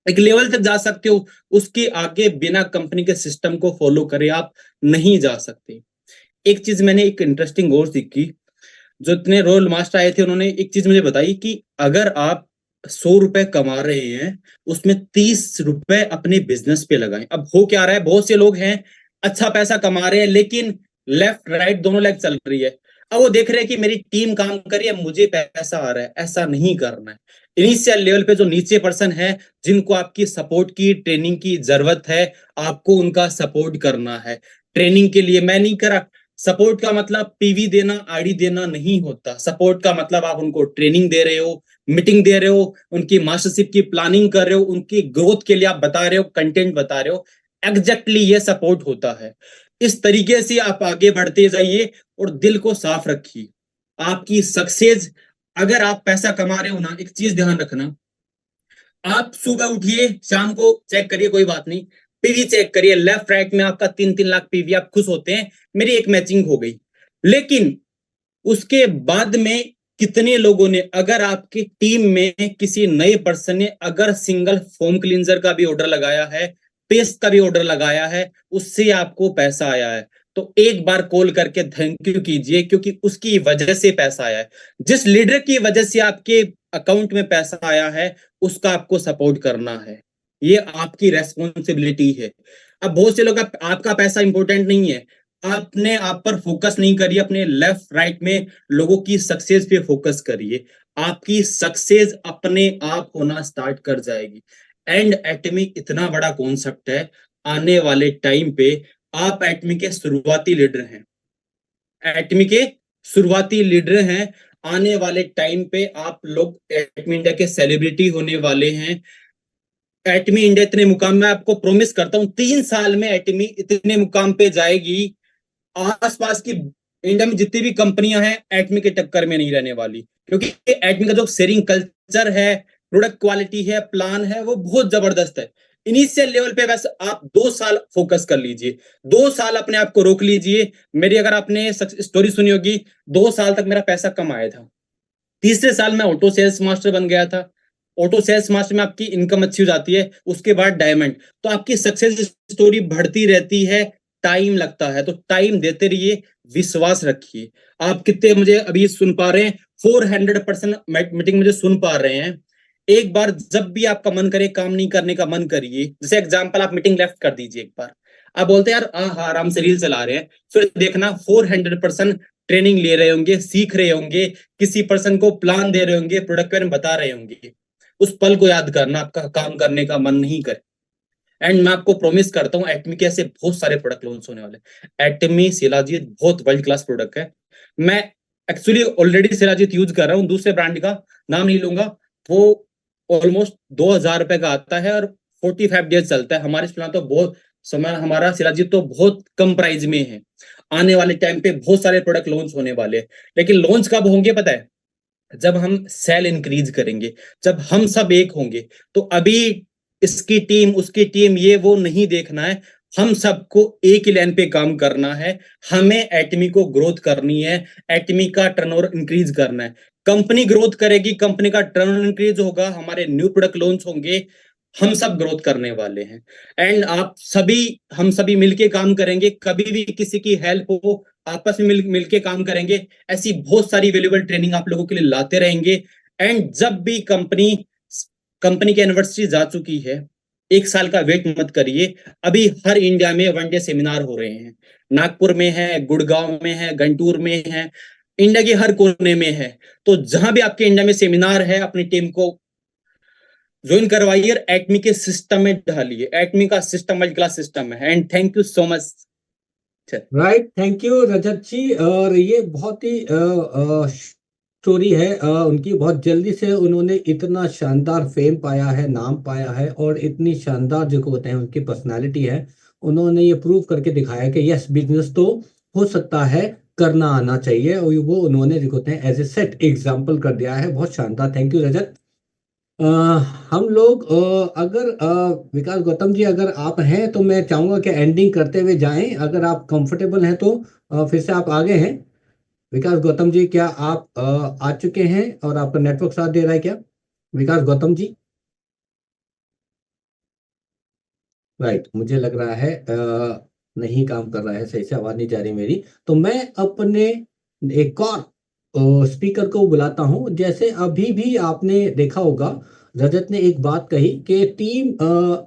एक लेवल तक जा सकते हो, उसके आगे बिना कंपनी के सिस्टम को फॉलो करे आप नहीं जा सकते। एक चीज मैंने एक इंटरेस्टिंग और सीखी, जो इतने रोल मास्टर आए थे उन्होंने एक चीज मुझे बताई कि अगर आप 100 रुपए कमा रहे हैं, उसमें 30 रुपए अपने बिजनेस पे लगाएं। अब हो क्या रहा है, बहुत से लोग हैं अच्छा पैसा कमा रहे हैं, लेकिन लेफ्ट राइट दोनों लेग चल रही है। अब वो देख रहे हैं कि मेरी टीम काम कर रही है, मुझे पैसा आ रहा है। ऐसा नहीं करना है। इनिशियल लेवल पे जो नीचे पर्सन है, जिनको आपकी सपोर्ट की ट्रेनिंग की जरूरत है, आपको उनका सपोर्ट करना है। ट्रेनिंग के लिए मैं नहीं करा, सपोर्ट का मतलब पीवी देना, आईडी देना नहीं होता। सपोर्ट का मतलब आप उनको ट्रेनिंग दे रहे हो, मीटिंग दे रहे हो, उनकी मास्टरशिप की प्लानिंग कर रहे हो, उनकी ग्रोथ के लिए आप बता रहे हो, कंटेंट बता रहे हो। एग्जैक्टली ये सपोर्ट होता है। इस तरीके से आप आगे बढ़ते जाइए और दिल को साफ रखिए। आपकी सक्सेस, अगर आप पैसा कमा रहे हो ना, एक चीज ध्यान रखना, आप सुबह उठिए, शाम को चेक करिए, कोई बात नहीं, पीवी चेक करिए, लेफ्ट राइट में आपका 3-3 लाख पीवी, आप खुश होते हैं, मेरी एक मैचिंग हो गई। लेकिन उसके बाद में कितने लोगों ने, अगर आपकी टीम में किसी नए पर्सन ने अगर सिंगल फोम क्लींजर का भी ऑर्डर लगाया है, पेस्ट का भी ऑर्डर लगाया है, उससे आपको पैसा आया है, तो एक बार कॉल करके थैंक यू कीजिए, क्योंकि उसकी वजह से पैसा आया है। जिस लीडर की वजह से आपके अकाउंट में पैसा आया है, उसका आपको सपोर्ट करना है। ये आपकी रेस्पॉन्सिबिलिटी है। अब बहुत से लोग, आपका पैसा इंपॉर्टेंट नहीं है, आपने आप पर फोकस नहीं करिए, अपने लेफ्ट राइट में लोगों की सक्सेस पे फोकस करिए। आपकी सक्सेस अपने आप होना स्टार्ट कर जाएगी। एंड एटमी इतना बड़ा कॉन्सेप्ट है, आने वाले टाइम पे आप एटमी के शुरुआती लीडर हैं। एटमी के शुरुआती लीडर हैं। आने वाले टाइम पे आप लोग एटमी इंडिया के सेलिब्रिटी होने वाले हैं। एटमी इंडिया इतने मुकाम में, आपको प्रॉमिस करता हूं 3 साल में एटमी इतने मुकाम पे जाएगी, आसपास की इंडिया में जितनी भी कंपनियां हैं एटमी के टक्कर में नहीं रहने वाली। क्योंकि एटमी का जो शेयरिंग कल्चर है, प्रोडक्ट क्वालिटी है, प्लान है, वो बहुत जबरदस्त है। इनिशियल लेवल पे बस आप 2 साल फोकस कर लीजिए, 2 साल अपने आप को रोक लीजिए। मेरी अगर आपने स्टोरी सुनी होगी, 2 साल तक मेरा पैसा कम आया था, तीसरे साल में ऑटो सेल्स मास्टर बन गया था। ऑटो सेल्स मास्टर में आपकी इनकम अच्छी हो जाती है, उसके बाद डायमंड, तो आपकी सक्सेस स्टोरी बढ़ती रहती है। टाइम लगता है, तो टाइम देते रहिए, विश्वास रखिए। आप कितने मुझे अभी सुन पा रहे हैं, 400% मीटिंग मुझे सुन पा रहे हैं। एक बार जब भी आपका मन करे, काम नहीं करने का मन करिए, जैसे एग्जांपल आप मीटिंग लेफ्ट कर दीजिए, एक बार आप बोलते हैं यार आराम से रील चला रहे हैं, फिर देखना 400% ट्रेनिंग ले रहे होंगे, सीख रहे होंगे, किसी पर्सन को प्लान दे रहे होंगे, प्रोडक्ट के बारे में बता रहे होंगे। उस पल को याद करना, आपका काम करने का मन नहीं करे। एंड मैं आपको प्रॉमिस करता हूं, एटमी के ऐसे बहुत सारे प्रोडक्ट लॉन्च होने वाले। एटमी शिलाजीत बहुत वर्ल्ड क्लास प्रोडक्ट है। मैं एक्चुअली ऑलरेडी शिलाजीत यूज कर रहा हूं, दूसरे ब्रांड का नाम नहीं लूंगा। वो ऑलमोस्ट 2000 रुपए का आता है और 45 डेज चलता है। हमारे फिलहाल तो बहुत समय, हमारा शिलाजीत तो बहुत कम प्राइस में है। आने वाले टाइम पे बहुत सारे प्रोडक्ट लॉन्च होने वाले हैं, लेकिन लॉन्च कब होंगे पता है? जब हम सेल इंक्रीज करेंगे, जब हम सब एक होंगे। तो अभी इसकी टीम, उसकी टीम, ये वो नहीं देखना है, हम सबको एक ही लाइन पे काम करना है। हमें एटमी को ग्रोथ करनी है, एटमी का टर्नओवर इंक्रीज करना है। कंपनी ग्रोथ करेगी, कंपनी का टर्नओवर इंक्रीज होगा, हमारे न्यू प्रोडक्ट लॉन्च होंगे, हम सब ग्रोथ करने वाले हैं। एंड आप सभी, हम सभी मिलके काम करेंगे, कभी भी किसी की हेल्प हो, आपस में मिलके काम करेंगे। ऐसी बहुत सारी वैल्यूएबल ट्रेनिंग आप लोगों के लिए लाते रहेंगे। एंड जब भी कंपनी की एनिवर्सरी जा चुकी है, 1 साल का वेट मत करिए। अभी हर इंडिया में 1 डे सेमिनार हो रहे हैं, नागपुर में है, गुड़गांव में है, गंटूर में है, इंडिया के हर कोने में है। तो जहां भी आपके इंडिया में सेमिनार है, अपनी टीम को ज्वाइन करवाइए, एटमी के सिस्टम में ढालिए। एटमी का सिस्टम वर्ल्ड क्लास सिस्टम है। And thank you so much. Right, thank you Rajat ji. और ये बहुत ही स्टोरी है उनकी। बहुत जल्दी से उन्होंने इतना शानदार फेम पाया है, नाम पाया है, और इतनी शानदार जो होते हैं उनकी पर्सनालिटी है। उन्होंने ये प्रूव करके दिखाया कि यस, बिजनेस तो हो सकता है, करना आना चाहिए, और वो उन्होंने जो होते हैं एज ए सेट एग्जाम्पल कर दिया है। बहुत शानदार, थैंक यू रजत। हम लोग अगर विकास गौतम जी अगर आप हैं तो मैं चाहूंगा कि एंडिंग करते हुए जाएं, अगर आप कंफर्टेबल हैं तो फिर से आप आगे हैं। विकास गौतम जी, क्या आप आ चुके हैं और आपका नेटवर्क साथ दे रहा है क्या, विकास गौतम जी? राइट, मुझे लग रहा है नहीं काम कर रहा है, सही से आवाज नहीं जा रही मेरी। तो मैं अपने एक और स्पीकर को बुलाता हूं। जैसे अभी भी आपने देखा होगा, रजत ने एक बात कही कि टीम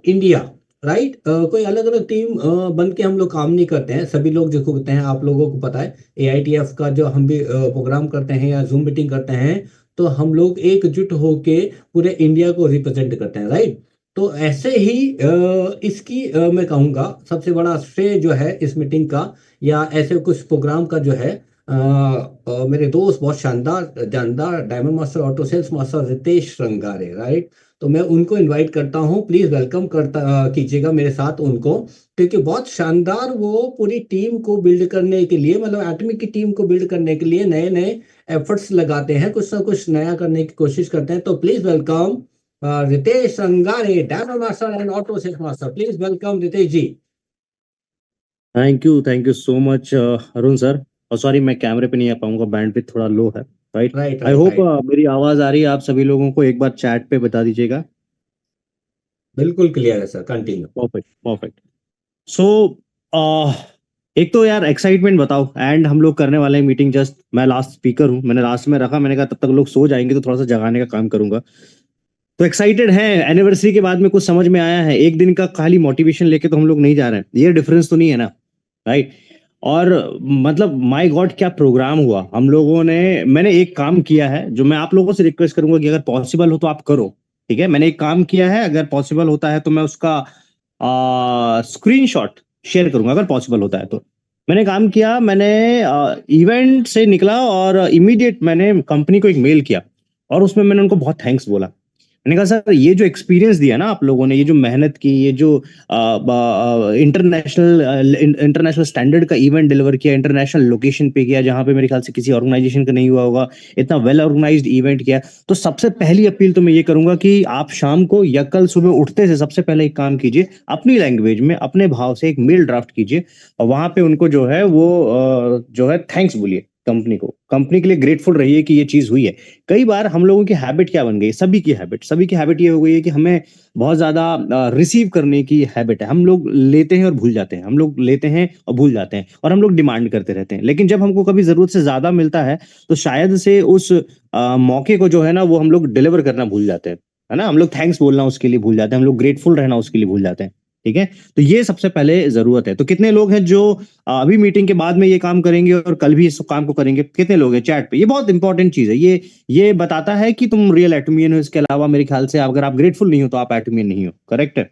इंडिया, राइट, कोई अलग अलग टीम बन के हम लोग काम नहीं करते हैं। सभी लोग जो करते हैं, आप लोगों को पता है, AITF का जो हम भी प्रोग्राम करते हैं या जूम मीटिंग करते हैं, तो हम लोग एकजुट होके पूरे इंडिया को रिप्रेजेंट करते हैं, राइट। तो ऐसे ही इसकी मैं कहूँगा सबसे बड़ा श्रेय जो है इस मीटिंग का या ऐसे कुछ प्रोग्राम का जो है, मेरे दोस्त बहुत शानदार जानदार diamond master auto sales master Ritesh Rangare, right. तो मैं उनको इनवाइट करता हूँ, प्लीज वेलकम करता कीजिएगा मेरे साथ उनको, क्योंकि बहुत शानदार वो पूरी टीम को बिल्ड करने के लिए, मतलब एटॉमिक की टीम को बिल्ड करने के लिए नए नए एफर्ट्स लगाते हैं, कुछ ना कुछ नया करने की कोशिश करते हैं। तो please welcome Ritesh Rangare, diamond master and auto sales master. Please welcome Ritesh ji. Thank you so much Arun sir. और सॉरी मैं कैमरे पे नहीं आ पाऊंगा, बैंडविड्थ थोड़ा लो है, right. Right I right hope right, मेरी आवाज आ रही है आप सभी लोगों को, एक बार चैट पे बता दीजिएगा। बिल्कुल क्लियर है sir, continue. Perfect perfect. So एक तो यार एक्साइटमेंट बताओ, एंड हम लोग करने वाले हैं मीटिंग, जस्ट मैं लास्ट स्पीकर हूँ, मैंने लास्ट में रखा, मैंने कहा तब तक लोग सो जाएंगे तो थोड़ा सा जगाने का काम करूंगा। तो एक्साइटेड है, एनिवर्सरी के बाद में कुछ समझ में आया है, एक दिन का खाली मोटिवेशन लेके तो हम लोग नहीं जा रहे हैं, ये डिफरेंस तो नहीं है ना, राइट। और मतलब माय गॉड क्या प्रोग्राम हुआ हम लोगों ने। मैंने एक काम किया है जो मैं आप लोगों से रिक्वेस्ट करूंगा कि अगर पॉसिबल हो तो आप करो, ठीक है। मैंने एक काम किया है, अगर पॉसिबल होता है तो मैं उसका स्क्रीनशॉट शेयर करूंगा अगर पॉसिबल होता है तो। मैंने काम किया, मैंने इवेंट से निकला और इमीडिएट मैंने कंपनी को एक मेल किया और उसमें मैंने उनको बहुत थैंक्स बोला। मैंने कहा सर ये जो एक्सपीरियंस दिया ना आप लोगों ने, ये जो मेहनत की, ये जो इंटरनेशनल स्टैंडर्ड का इवेंट डिलीवर किया, इंटरनेशनल लोकेशन पे किया जहां पे मेरे ख्याल से किसी ऑर्गेनाइजेशन का नहीं हुआ होगा, इतना वेल ऑर्गेनाइज्ड इवेंट किया। तो सबसे पहली अपील तो मैं ये करूंगा कि आप शाम को या कल सुबह उठते से सबसे पहले एक काम कीजिए, अपनी लैंग्वेज में अपने भाव से एक मेल ड्राफ्ट कीजिए और वहां पे उनको जो है वो जो है थैंक्स बोलिए कंपनी को, कंपनी के लिए ग्रेटफुल रहिए कि ये चीज हुई है। कई बार हम लोगों की हैबिट क्या बन गई, सभी की हैबिट ये हो गई है कि हमें बहुत ज्यादा रिसीव करने की हैबिट है। हम लोग लेते हैं और भूल जाते हैं, हम लोग लेते हैं और भूल जाते हैं, और हम लोग डिमांड करते रहते हैं। लेकिन जब हमको कभी जरूरत से ज्यादा मिलता है तो शायद से उस मौके को जो है ना वो हम लोग डिलीवर करना भूल जाते हैं, है ना। हम लोग थैंक्स बोलना उसके लिए भूल जाते हैं, हम लोग ग्रेटफुल रहना उसके लिए भूल जाते हैं, ठीक है। तो ये सबसे पहले जरूरत है। तो कितने लोग हैं जो अभी मीटिंग के बाद में ये काम करेंगे और कल भी इस काम को करेंगे, कितने लोग हैं चैट पे? ये बहुत इंपॉर्टेंट चीज है, ये बताता है कि तुम रियल एटमियन हो। इसके अलावा मेरे ख्याल से अगर आप ग्रेटफुल नहीं हो तो आप एटमियन नहीं हो, करेक्ट है।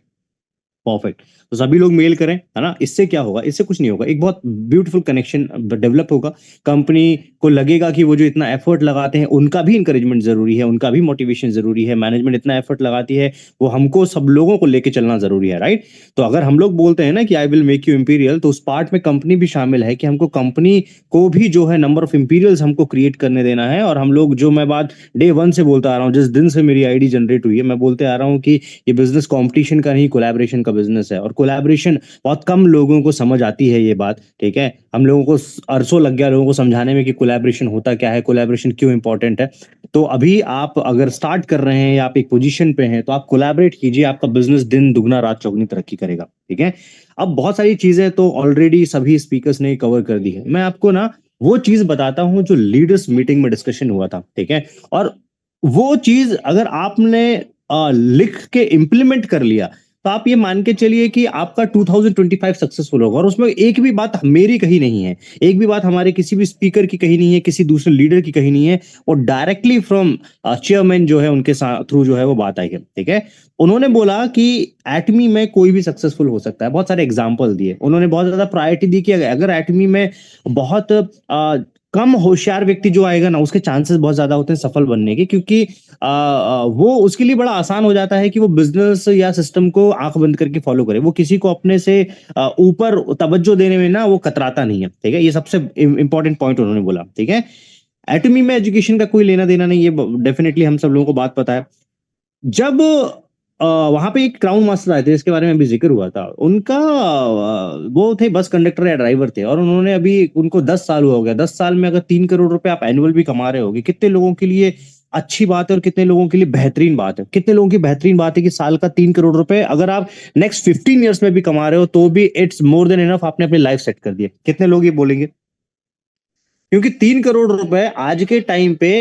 परफेक्ट। तो सभी लोग मेल करें, है ना। इससे क्या होगा, इससे कुछ नहीं होगा, एक बहुत ब्यूटीफुल कनेक्शन डेवलप होगा। कंपनी को लगेगा कि वो जो इतना एफर्ट लगाते हैं उनका भी इंकरेजमेंट जरूरी है, उनका भी मोटिवेशन जरूरी है। मैनेजमेंट इतना एफर्ट लगाती है, वो हमको सब लोगों को लेके चलना जरूरी है, राइट। तो अगर हम लोग बोलते हैं ना कि I will make you imperial, तो उस पार्ट में कंपनी भी शामिल है कि हमको कंपनी को भी जो है नंबर ऑफ इंपीरियल्स हमको क्रिएट करने देना है। और हम लोग, जो मैं बात डे 1 से बोलता आ रहा हूँ, जिस दिन से मेरी आईडी जनरेट हुई है, मैं बोलते आ रहा हूँ कि ये बिजनेस कंपटीशन का नहीं, कोलैबोरेशन का बिजनेस है। और कोलैबोरेशन बहुत कम लोगों को समझ आती है ये बात, ठीक है। हम लोगों को अरसों लग गया लोगों को समझाने में कि कोलैबोरेशन होता क्या है, कोलैबोरेशन क्यों इंपॉर्टेंट है। तो अभी आप अगर स्टार्ट कर रहे हैं या आप एक पोजीशन पे हैं तो आप कोलैबोरेट कीजिए, आपका बिजनेस दिन दुगना रात चौगुनी तरक्की करेगा, ठीक है। अब बहुत सारी चीजें तो ऑलरेडी सभी स्पीकर्स ने कवर कर दी है, मैं आपको ना वो चीज बताता हूं जो लीडर्स मीटिंग में डिस्कशन हुआ था, ठीक है। और वो चीज अगर आपने लिख के इंप्लीमेंट कर लिया तो आप ये मान के चलिए कि आपका 2025 सक्सेसफुल होगा। और उसमें एक भी बात मेरी कही नहीं है, एक भी बात हमारे किसी भी स्पीकर की कही नहीं है, किसी दूसरे लीडर की कही नहीं है, और डायरेक्टली फ्रॉम चेयरमैन जो है उनके थ्रू जो है वो बात आई है, ठीक है। उन्होंने बोला कि एटमी में कोई भी सक्सेसफुल हो सकता है, बहुत सारे एग्जाम्पल दिए उन्होंने, बहुत ज्यादा प्रायोरिटी दी कि अगर एटमी में बहुत कम होशियार व्यक्ति जो आएगा ना, उसके चांसेस बहुत ज्यादा होते हैं सफल बनने के, क्योंकि वो उसके लिए बड़ा आसान हो जाता है कि वो बिजनेस या सिस्टम को आंख बंद करके फॉलो करे, वो किसी को अपने से ऊपर तवज्जो देने में ना वो कतराता नहीं है, ठीक है। ये सबसे इंपॉर्टेंट पॉइंट उन्होंने बोला, ठीक है। एटमी में एजुकेशन का कोई लेना देना नहीं, ये डेफिनेटली हम सब लोगों को बात पता है। जब वहां पे एक क्राउन मास्टर आए थे, इसके बारे में भी जिक्र हुआ था उनका, वो थे बस कंडक्टर या ड्राइवर थे, और उन्होंने अभी उनको 10 साल हुआ हो गया। 10 साल में अगर 3 करोड़ रुपए आप एनुअल भी कमा रहे होगे, कितने लोगों के लिए अच्छी बात है और कितने लोगों के लिए बेहतरीन बात है। कितने लोगों की बेहतरीन बात है कि साल का 3 करोड़ रुपए अगर आप नेक्स्ट 15 ईयर्स में भी कमा रहे हो तो भी इट्स मोर देन इनफ, आपने अपनी लाइफ सेट कर दी है। कितने लोग ये बोलेंगे? क्योंकि 3 करोड़ रुपए आज के टाइम पे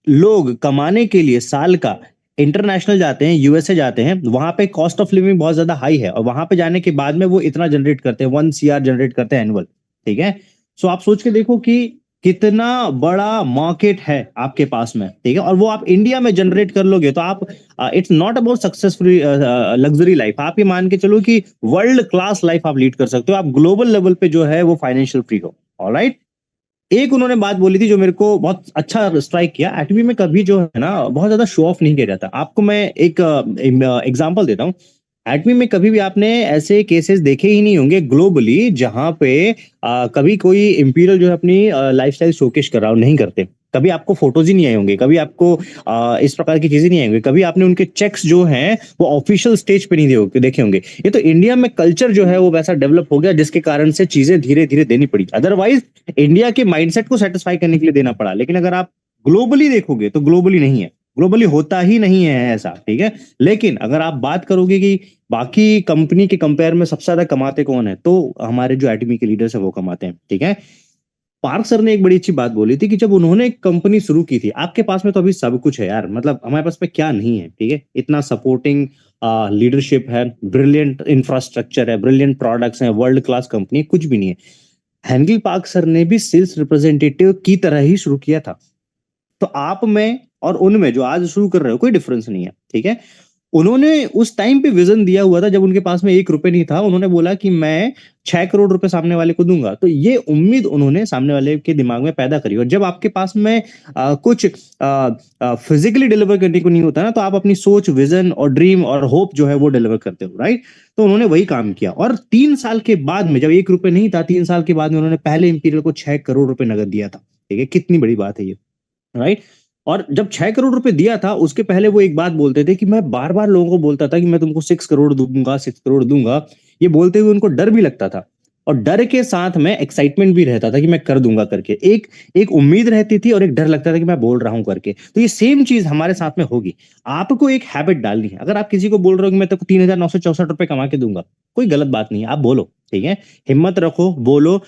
लोग कमाने के लिए साल का इंटरनेशनल जाते हैं, यूएसए जाते हैं, वहां पे कॉस्ट ऑफ लिविंग बहुत ज्यादा हाई है, और वहां पे जाने के बाद में वो इतना जनरेट करते हैं, 1 CR जनरेट करते हैं एनुअल। ठीक है, सो आप सोच के देखो कि कितना बड़ा मार्केट है आपके पास में। ठीक है, और वो आप इंडिया में जनरेट कर लोगे तो आप, it's not about successful luxury life, आप ये मान के चलो कि वर्ल्ड क्लास लाइफ आप लीड कर सकते हो, आप ग्लोबल लेवल पे जो है वो फाइनेंशियल फ्री हो। ऑलराइट, एक उन्होंने बात बोली थी जो मेरे को बहुत अच्छा स्ट्राइक किया, एटमी में कभी जो है ना बहुत ज्यादा शो ऑफ नहीं किया जाता। आपको मैं एक एग्जांपल देता हूँ। एटमी में कभी भी आपने ऐसे केसेस देखे ही नहीं होंगे ग्लोबली जहां पे कभी कोई इंपीरियल जो है अपनी लाइफस्टाइल शोकेस कर रहा हो, नहीं करते। कभी आपको फोटोज ही नहीं आए होंगे, कभी आपको इस प्रकार की चीजें नहीं आई होंगी, कभी आपने उनके चेक्स जो हैं वो ऑफिशियल स्टेज पे नहीं देखे होंगे। ये तो इंडिया में कल्चर जो है वो वैसा डेवलप हो गया जिसके कारण से चीजें धीरे धीरे देनी पड़ी। अदरवाइज इंडिया के माइंडसेट को सेटिस्फाई करने के लिए देना पड़ा। लेकिन अगर आप ग्लोबली देखोगे तो ग्लोबली नहीं है, ग्लोबली होता ही नहीं है ऐसा। ठीक है, लेकिन अगर आप बात करोगे कि बाकी कंपनी के कंपेयर में सबसे ज्यादा कमाते कौन है, तो हमारे जो एटमी के लीडर्स है वो कमाते हैं। ठीक है, पार्क सर ने एक बड़ी अच्छी बात बोली थी कि जब उन्होंने एक कंपनी शुरू की थी, आपके पास में तो अभी सब कुछ है यार, मतलब हमारे पास में क्या नहीं है। ठीक है, इतना सपोर्टिंग लीडरशिप है, ब्रिलियंट इंफ्रास्ट्रक्चर है, ब्रिलियंट प्रोडक्ट्स हैं, वर्ल्ड क्लास कंपनी, कुछ भी नहीं है। हेनरी पार्क सर ने भी सेल्स रिप्रेजेंटेटिव की तरह ही शुरू किया था। तो आप में और उनमें जो आज शुरू कर रहे हो कोई डिफरेंस नहीं है। ठीक है, उन्होंने उस टाइम पे विजन दिया हुआ था जब उनके पास में 1 रुपए नहीं था, उन्होंने बोला कि मैं 6 करोड़ रुपए सामने वाले को दूंगा। तो ये उम्मीद उन्होंने सामने वाले के दिमाग में पैदा करी। और जब आपके पास में कुछ फिजिकली डिलीवर करने को नहीं होता ना, तो आप अपनी सोच, विजन और ड्रीम और होप जो है वो डिलीवर करते हो। राइट, तो उन्होंने वही काम किया, और 3 साल के बाद में, जब 1 रुपए नहीं था, 3 साल के बाद में उन्होंने पहले इंपीरियल को 6 करोड़ रुपए नगद दिया था। ठीक है, कितनी बड़ी बात है ये। राइट, और जब 6 करोड़ रुपए दिया था उसके पहले वो एक बात बोलते थे कि मैं बार बार लोगों को बोलता था कि मैं तुमको 6 करोड़ दूंगा, 6 करोड़ दूंगा। ये बोलते हुए उनको डर भी लगता था, और डर के साथ में एक्साइटमेंट भी रहता था कि मैं कर दूंगा करके। एक उम्मीद रहती थी और एक डर लगता था कि मैं बोल रहा हूं करके। तो ये सेम चीज हमारे साथ में होगी। आपको एक हैबिट डालनी है। अगर आप किसी को बोल रहे हो कि मैं तेको 3,964 रुपए कमा के दूंगा, कोई गलत बात नहीं है, आप बोलो। ठीक है, हिम्मत रखो, बोलो।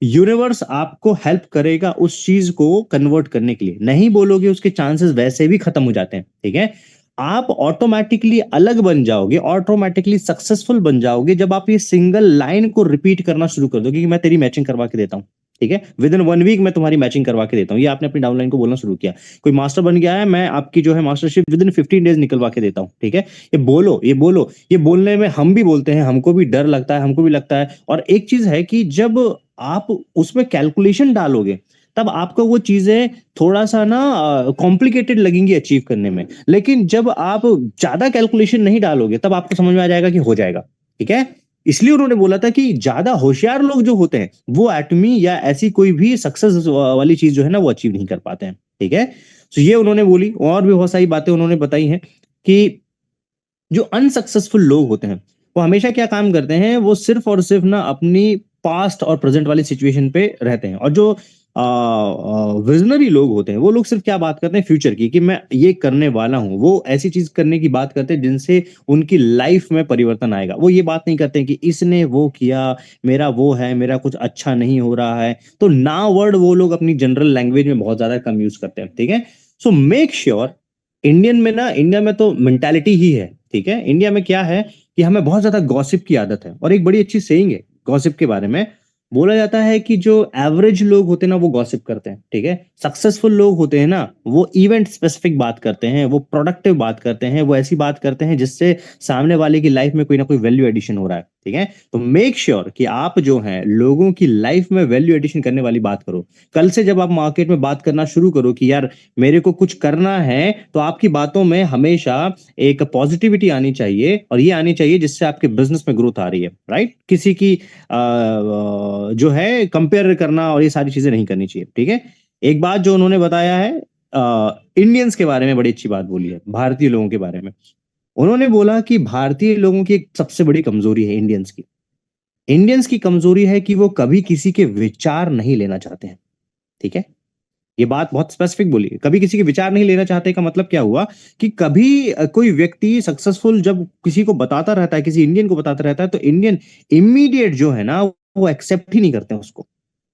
यूनिवर्स आपको हेल्प करेगा उस चीज को कन्वर्ट करने के लिए। नहीं बोलोगे, उसके चांसेस वैसे भी खत्म हो जाते हैं। ठीक है, आप ऑटोमेटिकली अलग बन जाओगे, ऑटोमेटिकली सक्सेसफुल बन जाओगे जब आप ये सिंगल लाइन को रिपीट करना शुरू कर दोगे कि मैं तेरी मैचिंग करवा के देता हूं। ठीक है, विद इन 1 वीक मैं तुम्हारी मैचिंग करवा के देता हूं। ये आपने अपनी डाउनलाइन को बोलना शुरू किया। कोई मास्टर बन गया है, मैं आपकी जो है मास्टरशिप विद इन 15 डेज निकलवा के देता हूं। ठीक है, ये बोलो, ये बोलो। ये बोलने में हम भी बोलते हैं, हमको भी डर लगता है, हमको भी लगता है। और एक चीज है कि जब आप उसमें कैलकुलेशन डालोगे तब आपको वो चीजें थोड़ा सा ना कॉम्प्लिकेटेड लगेंगी अचीव करने में। लेकिन जब आप ज्यादा कैलकुलेशन नहीं डालोगे तब आपको समझ में आ जाएगा कि हो जाएगा। ठीक है, इसलिए उन्होंने बोला था कि ज्यादा होशियार लोग जो होते हैं वो एटमी या ऐसी कोई भी सक्सेस वाली चीज जो है ना वो अचीव नहीं कर पाते हैं। ठीक है, तो ये उन्होंने बोली, और भी बहुत सारी बातें उन्होंने बताई हैं कि जो अनसक्सेसफुल लोग होते हैं वो हमेशा क्या काम करते हैं, वो सिर्फ और सिर्फ ना अपनी पास्ट और प्रेजेंट वाली सिचुएशन पे रहते हैं। और जो विजनरी लोग होते हैं वो लोग सिर्फ क्या बात करते हैं, फ्यूचर की, कि मैं ये करने वाला हूं। वो ऐसी चीज करने की बात करते हैं जिनसे उनकी लाइफ में परिवर्तन आएगा। वो ये बात नहीं करते हैं कि इसने वो किया, मेरा वो है, मेरा कुछ अच्छा नहीं हो रहा है। तो ना वर्ड वो लोग अपनी जनरल लैंग्वेज में बहुत ज्यादा कम यूज करते हैं। ठीक है, सो मेक श्योर, इंडिया में तो मेंटालिटी ही है। ठीक है, इंडिया में क्या है कि हमें बहुत ज्यादा गॉसिप की आदत है। और एक बड़ी अच्छी सेइंग है गॉसिप के बारे में, बोला जाता है कि जो एवरेज लोग होते हैं ना वो गॉसिप करते हैं। ठीक है, सक्सेसफुल लोग होते हैं ना वो इवेंट स्पेसिफिक बात करते हैं, वो प्रोडक्टिव बात करते हैं, वो ऐसी बात करते हैं जिससे सामने वाले की लाइफ में कोई ना कोई वैल्यू एडिशन हो रहा है। ठीक है, तो मेक श्योर कि आप जो है लोगों की लाइफ में वैल्यू एडिशन करने वाली बात करो। कल से जब आप मार्केट में बात करना शुरू करो कि यार मेरे को कुछ करना है, तो आपकी बातों में हमेशा एक पॉजिटिविटी आनी चाहिए, और ये आनी चाहिए जिससे आपके बिजनेस में ग्रोथ आ रही है। राइट, किसी की जो है कंपेयर करना और ये सारी चीजें नहीं करनी चाहिए। ठीक है, एक बात जो उन्होंने बताया है इंडियंस के बारे में बड़ी अच्छी बात बोली है, भारतीय लोगों के बारे में। उन्होंने बोला कि भारतीय लोगों की एक सबसे बड़ी कमजोरी है इंडियंस की। इंडियंस की कमजोरी है कि वो कभी किसी के विचार नहीं लेना चाहते हैं, ठीक है। ये बात बहुत स्पेसिफिक बोली है, कभी किसी के विचार नहीं लेना चाहते का मतलब क्या हुआ कि कभी कोई व्यक्ति सक्सेसफुल जब किसी को बताता रहता है, किसी इंडियन को बताता रहता है, तो इंडियन इमीडिएट जो है ना वो एक्सेप्ट ही नहीं करते हैं उसको,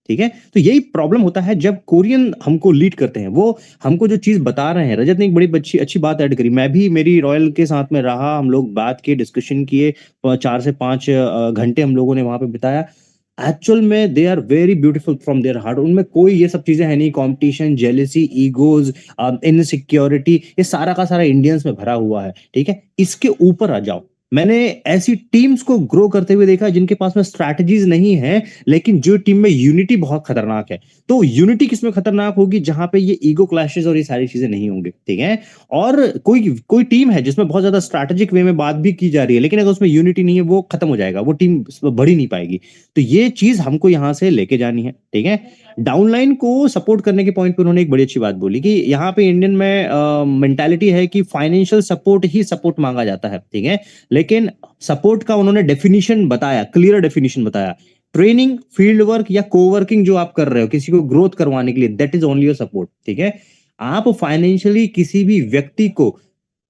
ठीक है। तो यही प्रॉब्लम होता है जब कोरियन हमको लीड करते हैं, वो हमको जो चीज बता रहे हैं। रजत ने एक बड़ी अच्छी बात ऐड करी, मैं भी मेरी रॉयल के साथ में रहा, हम लोग बात किए, डिस्कशन किए, 4 से 5 घंटे हम लोगों ने वहां पे बिताया। एक्चुअल में they are very beautiful from their heart, उनमें कोई ये सब चीजें है नहीं, कंपटीशन, जेलेसी, ईगोज, इनसिक्योरिटी, ये सारा का सारा इंडियंस में भरा हुआ है, ठीक है। इसके ऊपर आ जाओ, मैंने ऐसी टीम्स को ग्रो करते हुए देखा जिनके पास में स्ट्रैटेजीज नहीं है, लेकिन जो टीम में यूनिटी बहुत खतरनाक है। तो यूनिटी किसमें खतरनाक होगी? जहां पे ये ईगो क्लैशेस और ये सारी चीजें नहीं होंगे, ठीक है। और कोई टीम है जिसमें बहुत ज्यादा स्ट्रैटेजिक वे में बात भी की जा रही है, लेकिन अगर उसमें यूनिटी नहीं है, वो खत्म हो जाएगा, वो टीम बढ़ ही नहीं पाएगी। तो ये चीज हमको यहां से लेके जानी है, ठीक है। डाउनलाइन को सपोर्ट करने के पॉइंट पे उन्होंने एक बड़ी अच्छी बात बोली कि यहाँ पे इंडियन में मेंटालिटी है कि फाइनेंशियल सपोर्ट ही सपोर्ट मांगा जाता है, ठीक है। लेकिन सपोर्ट का उन्होंने डेफिनेशन बताया, क्लियर डेफिनेशन बताया। ट्रेनिंग, फील्ड वर्क या कोवर्किंग जो आप कर रहे हो किसी को ग्रोथ करवाने के लिए, that is only your support, ठीक है। आप फाइनेंशियली किसी भी व्यक्ति को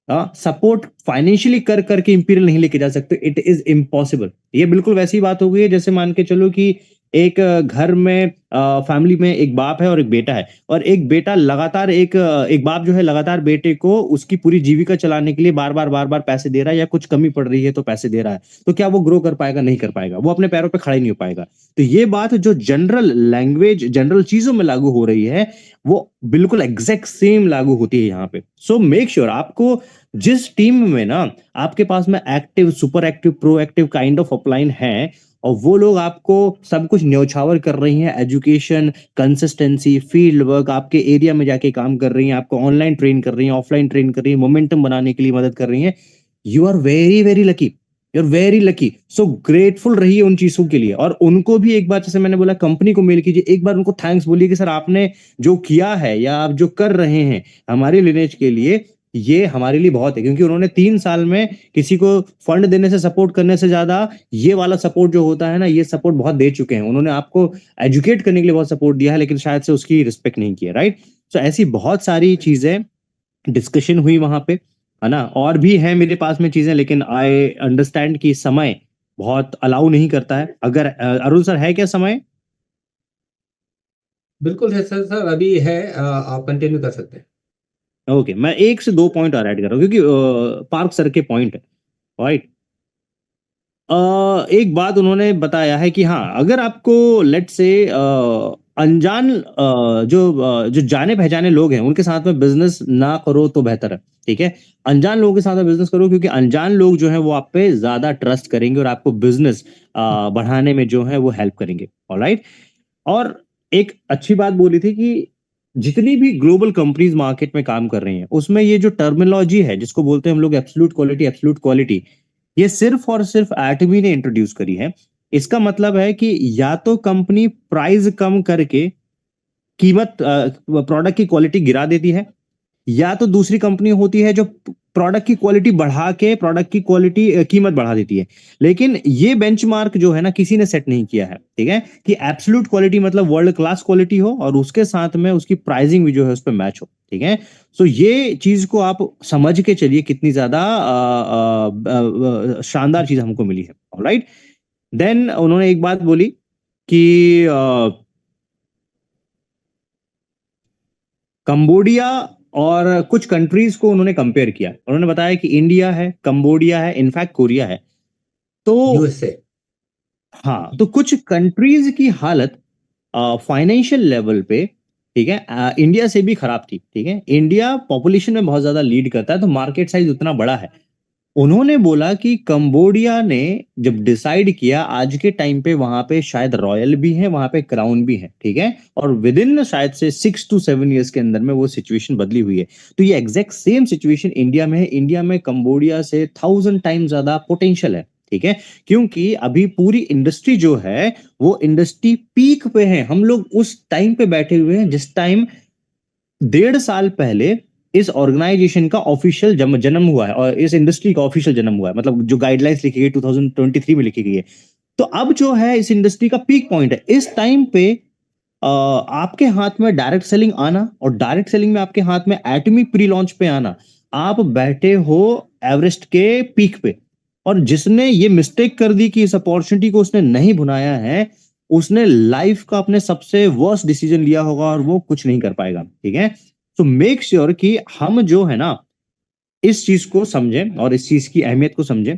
सपोर्ट फाइनेंशियली कर करके इंपीरियल नहीं लेके जा सकते, इट इज इम्पॉसिबल। ये बिल्कुल वैसी बात हो गई है जैसे मान के चलो कि एक घर में फैमिली में एक बाप है और एक बेटा है, और एक बेटा लगातार एक बाप जो है लगातार बेटे को उसकी पूरी जीविका चलाने के लिए बार बार पैसे दे रहा है, या कुछ कमी पड़ रही है तो पैसे दे रहा है, तो क्या वो ग्रो कर पाएगा? नहीं कर पाएगा, वो अपने पैरों पे खड़ा ही नहीं हो पाएगा। तो ये बात जो जनरल लैंग्वेज, जनरल चीजों में लागू हो रही है, वो बिल्कुल एग्जैक्ट सेम लागू होती है यहाँ पे। सो मेक श्योर आपको जिस टीम में ना आपके पास में active, super active, proactive kind of upline है, और वो लोग आपको सब कुछ न्यौछावर कर रही हैं, एजुकेशन, कंसिस्टेंसी, फील्ड वर्क, आपके एरिया में जाके काम कर रही हैं, आपको ऑनलाइन ट्रेन कर रही हैं, ऑफलाइन ट्रेन कर रही हैं, मोमेंटम बनाने के लिए मदद कर रही हैं, you are very very lucky, you are very lucky. So grateful रहिए उन चीजों के लिए, और उनको भी एक बार, जैसे मैंने बोला, कंपनी को मेल कीजिए, एक बार उनको थैंक्स बोलिए कि सर आपने जो किया है या आप जो कर रहे हैं हमारे लिनेज के लिए, ये हमारे लिए बहुत है। क्योंकि उन्होंने 3 साल में किसी को फंड देने से, सपोर्ट करने से ज्यादा ये वाला सपोर्ट जो होता है ना, ये सपोर्ट बहुत दे चुके हैं। उन्होंने आपको एजुकेट करने के लिए बहुत सपोर्ट दिया है, लेकिन शायद से उसकी रिस्पेक्ट नहीं किया, राइट। सो ऐसी बहुत सारी चीजें डिस्कशन हुई वहां पे, है ना। और भी है मेरे पास में चीजें, लेकिन आई अंडरस्टैंड कि समय बहुत अलाउ नहीं करता है। अगर अरुण सर है क्या समय? बिल्कुल है सर, अभी है, आप कंटिन्यू कर सकते हैं। ओके, मैं 1 से 2 पॉइंट और ऐड कर रहा हूँ क्योंकि पार्क सर के पॉइंट है, राइट। एक बात उन्होंने बताया है कि हाँ, अगर आपको लेट से अनजान जो जाने पहचाने लोग हैं उनके साथ में बिजनेस ना करो तो बेहतर है, ठीक है। अनजान लोगों के साथ में बिजनेस करो, क्योंकि अनजान लोग जो है वो आप पे ज्यादा ट्रस्ट करेंगे और आपको बिजनेस बढ़ाने में जो है वो हेल्प करेंगे, ऑलराइट। और एक अच्छी बात बोली थी कि जितनी भी ग्लोबल कंपनीज मार्केट में काम कर रही हैं, उसमें ये जो टर्मिनोलॉजी है जिसको बोलते हैं हम लोग एब्सोल्यूट क्वालिटी, एब्सोल्यूट क्वालिटी, ये सिर्फ और सिर्फ एटमी ने इंट्रोड्यूस करी है। इसका मतलब है कि या तो कंपनी प्राइस कम करके कीमत, प्रोडक्ट की क्वालिटी गिरा देती है, या तो दूसरी कंपनी होती है जो प्रोडक्ट की क्वालिटी बढ़ा के प्रोडक्ट की क्वालिटी, कीमत बढ़ा देती है। लेकिन ये बेंचमार्क जो है ना किसी ने सेट नहीं किया है, ठीक है, कि एब्सोल्यूट क्वालिटी मतलब वर्ल्ड क्लास क्वालिटी हो और उसके साथ में उसकी प्राइसिंग भी जो है उस पर मैच हो, ठीक है। सो ये चीज को आप समझ के चलिए कितनी ज्यादा शानदार चीज हमको मिली है, ऑलराइट। देन उन्होंने एक बात बोली कि कंबोडिया और कुछ कंट्रीज को उन्होंने कंपेयर किया। उन्होंने बताया कि इंडिया है, कंबोडिया है, इनफैक्ट कोरिया है। तो यूएसए, हाँ, तो कुछ कंट्रीज की हालत फाइनेंशियल लेवल पे, ठीक है, इंडिया से भी खराब थी, ठीक है। इंडिया पॉपुलेशन में बहुत ज्यादा लीड करता है, तो मार्केट साइज उतना बड़ा है। उन्होंने बोला कि कंबोडिया ने जब डिसाइड किया, आज के टाइम पे वहां पे शायद रॉयल भी है, वहां पे क्राउन भी है, ठीक है, और विद इन शायद से 6 to 7 ईयर्स के अंदर में वो सिचुएशन बदली हुई है। तो ये एग्जैक्ट सेम सिचुएशन इंडिया में है। इंडिया में कंबोडिया से 1000 टाइम ज्यादा पोटेंशियल है, ठीक है, क्योंकि अभी पूरी इंडस्ट्री जो है वो इंडस्ट्री पीक पे है। हम लोग उस टाइम पे बैठे हुए हैं जिस टाइम 1.5 साल पहले इस ऑर्गेनाइजेशन का ऑफिशियल जन्म हुआ है और इस इंडस्ट्री का ऑफिशियल जन्म हुआ है, मतलब जो गाइडलाइंस लिखी गई 2023 में लिखी गई है। तो अब जो है इस इंडस्ट्री का पीक पॉइंट है। इस टाइम पे आपके हाथ में डायरेक्ट सेलिंग आना और डायरेक्ट सेलिंग में आपके हाथ में एटमी प्री लॉन्च पे आना, आप बैठे हो एवरेस्ट के पीक पे। और जिसने ये मिस्टेक कर दी कि इस अपॉर्चुनिटी को उसने नहीं भुनाया है, उसने लाइफ का अपने सबसे वर्स्ट डिसीजन लिया होगा और वो कुछ नहीं कर पाएगा। ठीक है, तो मेक श्योर कि हम जो है ना इस चीज को समझें और इस चीज की अहमियत को समझें।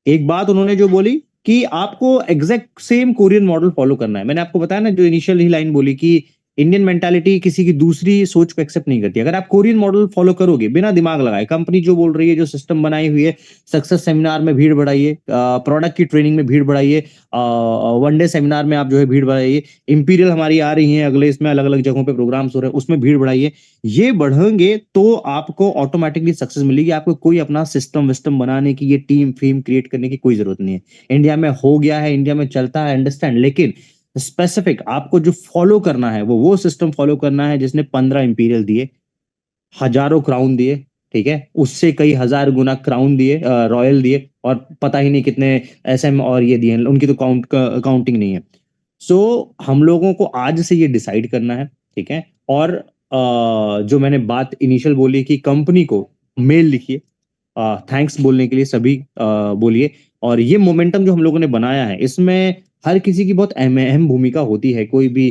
एक बात उन्होंने जो बोली कि आपको exact same Korean model follow करना है। मैंने आपको बताया ना, जो इनिशियल ही लाइन बोली कि इंडियन मेंटालिटी किसी की दूसरी सोच को एक्सेप्ट नहीं करती। अगर आप कोरियन मॉडल फॉलो करोगे बिना दिमाग लगाए, कंपनी जो बोल रही है, जो सिस्टम बनाई हुई है, सक्सेस सेमिनार में भीड़ बढ़ाइए, प्रोडक्ट की ट्रेनिंग में भीड़ बढ़ाइए, वन डे सेमिनार में आप जो है भीड़ बढ़ाइए, इंपीरियल हमारी आ रही है अगले, इसमें अलग अलग जगहों पे प्रोग्राम्स हो रहे हैं, उसमें भीड़ बढ़ाइए, ये बढ़ेंगे तो आपको ऑटोमेटिकली सक्सेस मिलेगी। आपको कोई अपना सिस्टम विस्टम बनाने की, ये टीम फीम क्रिएट करने की कोई जरूरत नहीं है। इंडिया में हो गया है, इंडिया में चलता है, अंडरस्टैंड, लेकिन स्पेसिफिक आपको जो फॉलो करना है वो सिस्टम फॉलो करना है जिसने 15 इंपीरियल दिए, हजारों क्राउन दिए, ठीक है, उससे कई हजार गुना क्राउन दिए, रॉयल दिए, और पता ही नहीं कितने एसएम और ये दिए, उनकी तो काउंटिंग नहीं है। सो हम लोगों को आज से ये डिसाइड करना है, ठीक है। और जो मैंने बात इनिशियल बोली कि कंपनी को मेल लिखिए, थैंक्स बोलने के लिए सभी बोलिए। और ये मोमेंटम जो हम लोगों ने बनाया है, इसमें हर किसी की बहुत अहम भूमिका होती है। कोई भी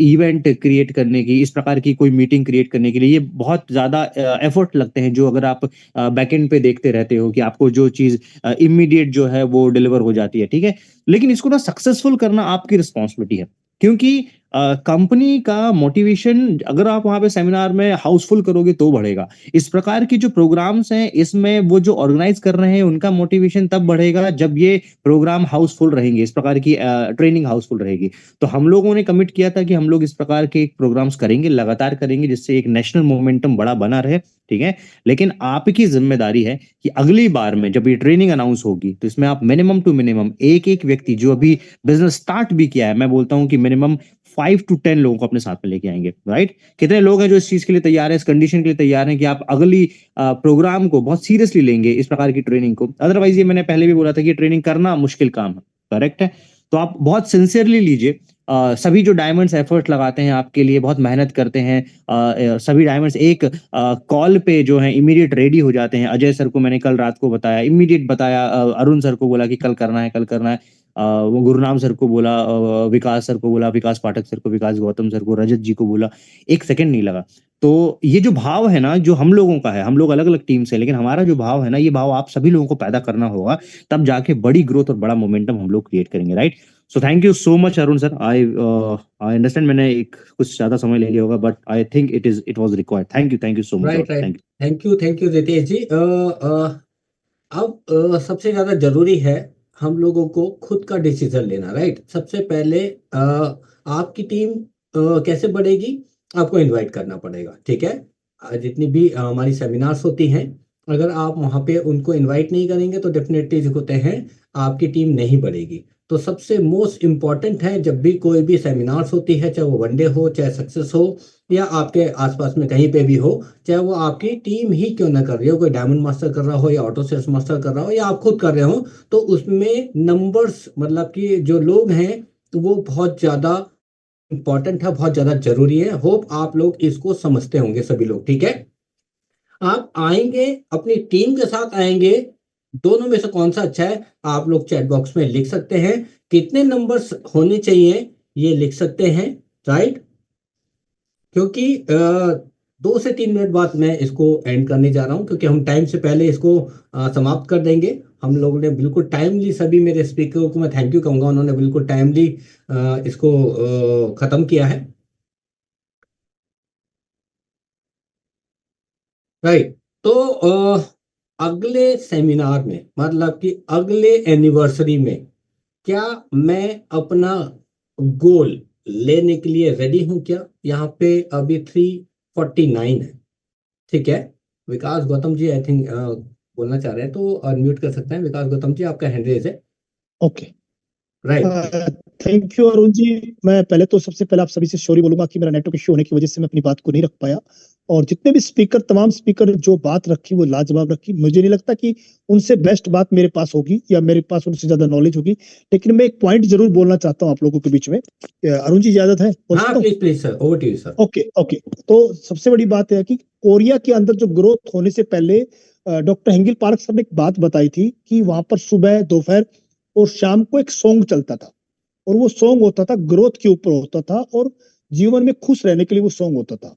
इवेंट क्रिएट करने की, इस प्रकार की कोई मीटिंग क्रिएट करने के लिए, ये बहुत ज्यादा एफर्ट लगते हैं। जो अगर आप बैकएंड पे देखते रहते हो कि आपको जो चीज इमीडिएट जो है वो डिलीवर हो जाती है, ठीक है, लेकिन इसको ना सक्सेसफुल करना आपकी रिस्पॉन्सिबिलिटी है। क्योंकि कंपनी का मोटिवेशन अगर आप वहां पे सेमिनार में हाउसफुल करोगे तो बढ़ेगा। इस प्रकार की जो प्रोग्राम्स हैं, इसमें वो जो ऑर्गेनाइज कर रहे हैं उनका मोटिवेशन तब बढ़ेगा जब ये प्रोग्राम हाउसफुल रहेंगे, इस प्रकार की ट्रेनिंग हाउसफुल रहेगी। तो हम लोगों ने कमिट किया था कि हम लोग इस प्रकार के प्रोग्राम्स करेंगे, लगातार करेंगे, जिससे एक नेशनल मोमेंटम बड़ा बना रहे, ठीक है। लेकिन आपकी जिम्मेदारी है कि अगली बार में जब ये ट्रेनिंग अनाउंस होगी तो इसमें आप मिनिमम टू मिनिमम एक एक व्यक्ति जो अभी बिजनेस स्टार्ट भी किया है, मैं बोलता हूं कि मिनिमम 5 to 10 लोगों को अपने साथ में लेके आएंगे, राइट। कितने लोग हैं जो इस चीज के लिए तैयार है, इस कंडीशन के लिए तैयार हैं कि आप अगली प्रोग्राम को बहुत सीरियसली लेंगे, इस प्रकार की ट्रेनिंग को। अदरवाइज ये मैंने पहले भी बोला था कि ट्रेनिंग करना मुश्किल काम है, करेक्ट है। तो आप बहुत सिंसियरली लीजिए। सभी जो डायमंड्स एफर्ट लगाते हैं आपके लिए, बहुत मेहनत करते हैं, सभी डायमंड्स एक कॉल पे जो है इमीडिएट रेडी हो जाते हैं। अजय सर को मैंने कल रात को बताया, इमीडिएट बताया, अरुण सर को बोला कि कल करना है, कल करना है, वो गुरुनाम सर को बोला, विकास सर को बोला, विकास पाठक सर को, विकास गौतम सर को, रजत जी को बोला, एक सेकंड नहीं लगा। तो ये जो भाव है ना, जो हम लोगों का है, हम लोग अलग अलग टीम से, लेकिन हमारा जो भाव है ना, ये भाव आप सभी लोगों को पैदा करना होगा, तब जाके बड़ी ग्रोथ और बड़ा मोमेंटम हम लोग क्रिएट करेंगे, right. So thank you so much Arun sir. I understand मैंने एक कुछ ज्यादा समय ले लिया होगा, but I think it was required. Thank you so much. Right right, thank you. Thank you Ritesh ji. अब सबसे ज्यादा जरूरी है हम लोगों को खुद का डिसीजन लेना, राइट। सबसे पहले आपकी टीम कैसे बढ़ेगी, आपको इनवाइट करना पड़ेगा, ठीक है। जितनी भी हमारी सेमिनार्स होती हैं, अगर आप वहाँ पे उनको इनवाइट नहीं करेंगे तो डेफिनेटली जो होते हैं आपकी टीम नहीं बढ़ेगी। तो सबसे मोस्ट इम्पॉर्टेंट है, जब भी कोई भी सेमिनार्स होती है, चाहे वो वनडे हो, चाहे सक्सेस हो, या आपके आसपास में कहीं पे भी हो, चाहे वो आपकी टीम ही क्यों ना कर रही हो, कोई डायमंड मास्टर कर रहा हो या ऑटो सेल्स मास्टर कर रहा हो या आप खुद कर रहे हो, तो उसमें नंबर्स, मतलब कि जो लोग हैं वो बहुत ज़्यादा इम्पॉर्टेंट है, बहुत ज़्यादा जरूरी है। होप आप लोग इसको समझते होंगे सभी लोग, ठीक है। आप आएंगे, अपनी टीम के साथ आएंगे, दोनों में से कौन सा अच्छा है आप लोग चैट बॉक्स में लिख सकते हैं। कितने नंबर्स होने चाहिए ये लिख सकते हैं, राइट। क्योंकि 2 से 3 मिनट बाद मैं इसको एंड करने जा रहा हूँ, क्योंकि हम टाइम से पहले इसको समाप्त कर देंगे। हम लोगों ने बिल्कुल टाइमली, सभी मेरे स्पीकर को मैं थैंक यू कहूँगा, उन्होंने बिल्कुल टाइमली इसको ख़त्म किया है, राइट। तो अगले सेमिनार में, मतलब कि अगले एनिवर्सरी में, क्या मैं अपना गोल लेने के लिए रेडी हूं क्या। यहाँ पे अभी 349 है, ठीक है। विकास गौतम जी आई थिंक बोलना चाह रहे हैं, तो अनम्यूट कर सकते हैं। विकास गौतम जी, आपका हैंड रेज है। Okay, right. Thank you Arun ji. मैं पहले तो सबसे पहले आप सभी से सॉरी बोलूंगा कि मेरा नेटवर्क इश्यू होने की वजह से मैं अपनी बात को नहीं रख पाया, और जितने भी स्पीकर, तमाम स्पीकर जो बात रखी वो लाजवाब रखी। मुझे नहीं लगता कि उनसे बेस्ट बात मेरे पास होगी या मेरे पास उनसे ज्यादा नॉलेज होगी, लेकिन मैं एक पॉइंट जरूर बोलना चाहता हूँ आप लोगों के बीच में। अरुण जी इजाजत है? बोल हाँ सकता हूँ? Please please sir, over to you sir. Okay okay. तो सबसे बड़ी बात है कि कोरिया के अंदर जो ग्रोथ होने से पहले डॉक्टर हेंगिल पार्क सर ने एक बात बताई थी कि वहां पर सुबह, दोपहर और शाम को एक सॉन्ग चलता था, और वो सॉन्ग होता था ग्रोथ के ऊपर होता था, और जीवन में खुश रहने के लिए वो सॉन्ग होता था।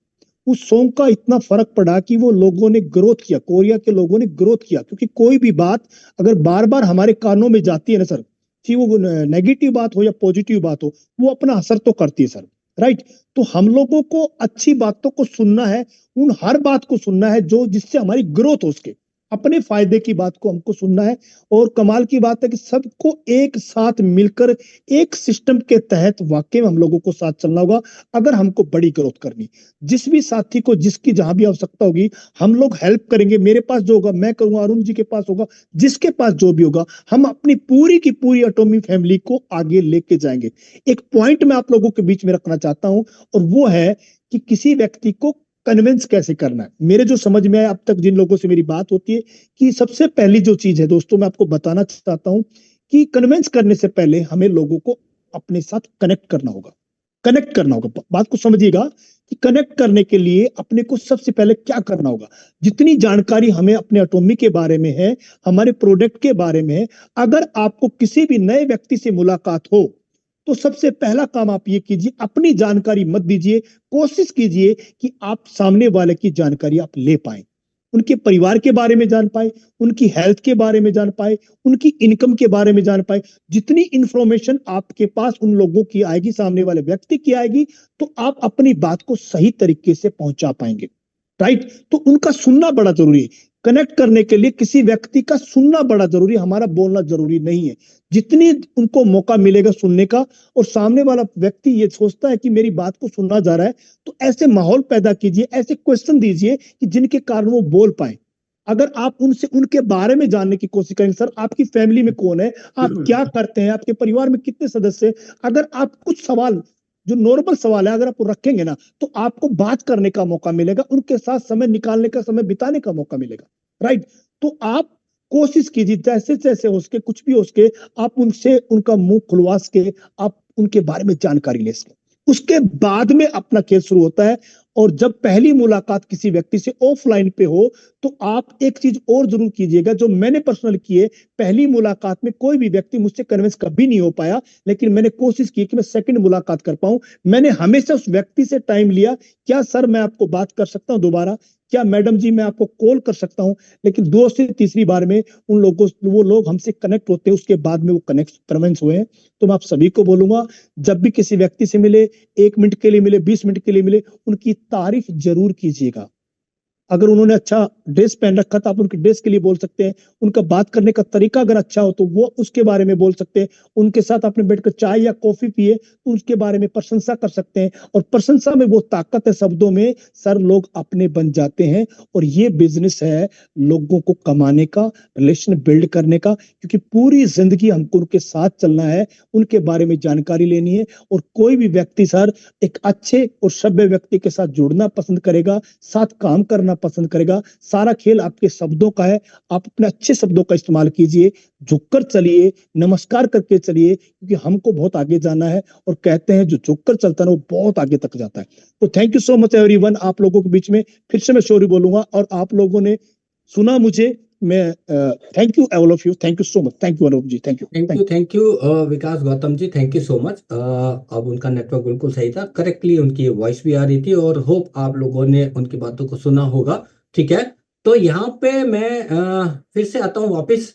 उस सॉन्ग का इतना फर्क पड़ा कि वो लोगों ने ग्रोथ किया, कोरिया के लोगों ने ग्रोथ किया, क्योंकि कोई भी बात अगर बार बार हमारे कानों में जाती है ना सर, कि वो नेगेटिव बात हो या पॉजिटिव बात हो, वो अपना असर तो करती है सर। राइट। तो हम लोगों को अच्छी बातों को सुनना है, उन हर बात को सुनना है जो जिससे हमारी ग्रोथ हो सके, अपने फायदे की बात को हमको सुनना है। और कमाल की बात है कि सबको एक साथ मिलकर एक सिस्टम के तहत वाकई में हम लोगों को साथ चलना होगा अगर हमको बड़ी ग्रोथ करनी। जिस भी साथी को जिसकी जहां भी आवश्यकता होगी हम लोग हेल्प करेंगे। मेरे पास जो होगा मैं करूंगा, अरुण जी के पास होगा, जिसके पास जो भी होगा, हम अपनी पूरी की पूरी एटॉमी फैमिली को आगे लेके जाएंगे। एक पॉइंट मैं आप लोगों के बीच में रखना चाहता हूं, और वो है कि किसी व्यक्ति को कन्विंस कैसे करना है। मेरे जो समझ में आया अब तक जिन लोगों से मेरी बात होती है, कि सबसे पहली जो चीज है दोस्तों, मैं आपको बताना चाहता हूं कि कन्विंस करने से पहले हमें लोगों को अपने साथ कनेक्ट करना होगा। कनेक्ट करना होगा, बात को समझिएगा कि कनेक्ट करने के लिए अपने को सबसे पहले क्या करना होगा। जितनी जानकारी हमें अपने एटॉमी के बारे में है, हमारे प्रोडक्ट के बारे में है, अगर आपको किसी भी नए व्यक्ति से मुलाकात हो तो सबसे पहला काम आप ये कीजिए, अपनी जानकारी मत दीजिए। कोशिश कीजिए कि आप सामने वाले की जानकारी आप ले पाए, उनके परिवार के बारे में जान पाए, उनकी हेल्थ के बारे में जान पाए, उनकी इनकम के बारे में जान पाए। जितनी इंफॉर्मेशन आपके पास उन लोगों की आएगी, सामने वाले व्यक्ति की आएगी, तो आप अपनी बात को सही तरीके से पहुंचा पाएंगे। राइट। तो उनका सुनना बड़ा जरूरी है। कनेक्ट करने के लिए किसी व्यक्ति का सुनना बड़ा जरूरी है, हमारा बोलना जरूरी नहीं है। जितनी उनको मौका मिलेगा सुनने का, और सामने वाला व्यक्ति ये सोचता है कि मेरी बात को सुनना जा रहा है, तो ऐसे माहौल पैदा कीजिए, ऐसे क्वेश्चन दीजिए कि जिनके कारण वो बोल पाए। अगर आप उनसे उनके बारे में जानने की कोशिश करेंगे, सर आपकी फैमिली में कौन है, आप क्या करते हैं, आपके परिवार में कितने सदस्य हैं, अगर आप कुछ सवाल जो नॉर्मल सवाल है अगर आप रखेंगे ना, तो आपको बात करने का मौका मिलेगा, उनके साथ समय निकालने का, समय बिताने का मौका मिलेगा। राइट। तो आप कोशिश कीजिए जैसे जैसे हो सके, कुछ भी हो सके, आप उनसे उनका मुंह खुलवा सके, आप उनके बारे में जानकारी ले सके। उसके बाद में अपना खेल शुरू होता है। और जब पहली मुलाकात किसी व्यक्ति से ऑफलाइन पे हो, तो आप एक चीज और जरूर कीजिएगा जो मैंने पर्सनल की है। पहली मुलाकात में कोई भी व्यक्ति मुझसे कन्विंस कभी नहीं हो पाया, लेकिन मैंने कोशिश की कि मैं सेकंड मुलाकात कर पाऊं। मैंने हमेशा उस व्यक्ति से टाइम लिया, क्या सर मैं आपको बात कर सकता हूं दोबारा, क्या मैडम जी मैं आपको कॉल कर सकता हूं। लेकिन दो से तीसरी बार में वो लोग हमसे कनेक्ट होते हैं, उसके बाद में वो कन्विंस हुए हैं। तो मैं आप सभी को बोलूंगा, जब भी किसी व्यक्ति से मिले, 1 मिनट के लिए मिले, 20 मिनट के लिए मिले, उनकी तारीफ जरूर कीजिएगा। अगर उन्होंने अच्छा ड्रेस पहन रखा था, आप उनके ड्रेस के लिए बोल सकते हैं। उनका बात करने का तरीका अगर अच्छा हो तो वो उसके बारे में बोल सकते हैं। उनके साथ आपने बैठकर चाय या कॉफी पिए तो उसके बारे में प्रशंसा कर सकते हैं। और प्रशंसा में वो ताकत है शब्दों में, सर लोग अपने बन जाते हैं। और ये बिजनेस है लोगों को कमाने का, रिलेशन बिल्ड करने का, क्योंकि पूरी जिंदगी हमको उनके साथ चलना है, उनके बारे में जानकारी लेनी है। और कोई भी व्यक्ति सर एक अच्छे और सभ्य व्यक्ति के साथ जुड़ना पसंद करेगा, साथ काम करना पसंद करेगा। सारा खेल आपके शब्दों का है। आप अपने अच्छे शब्दों का इस्तेमाल कीजिए, झुककर चलिए, नमस्कार करके चलिए, क्योंकि हमको बहुत आगे जाना है। और कहते हैं जो झुककर चलता है वो बहुत आगे तक जाता है। तो thank you so much everyone. आप लोगों के बीच में फिर से मैं सॉरी बोलूंगा, और आप लोगों ने सुना मुझे, मैं thank you all of you, thank you so much, thank you Anup ji, thank you. Thank you Vikas Gautam ji, thank you so much. अब उनका नेटवर्क बिल्कुल सही था, करेक्टली उनकी वॉइस भी आ रही थी, और होप आप लोगों ने उनकी बातों को सुना होगा। ठीक है, तो यहाँ पे मैं फिर से आता हूँ वापस।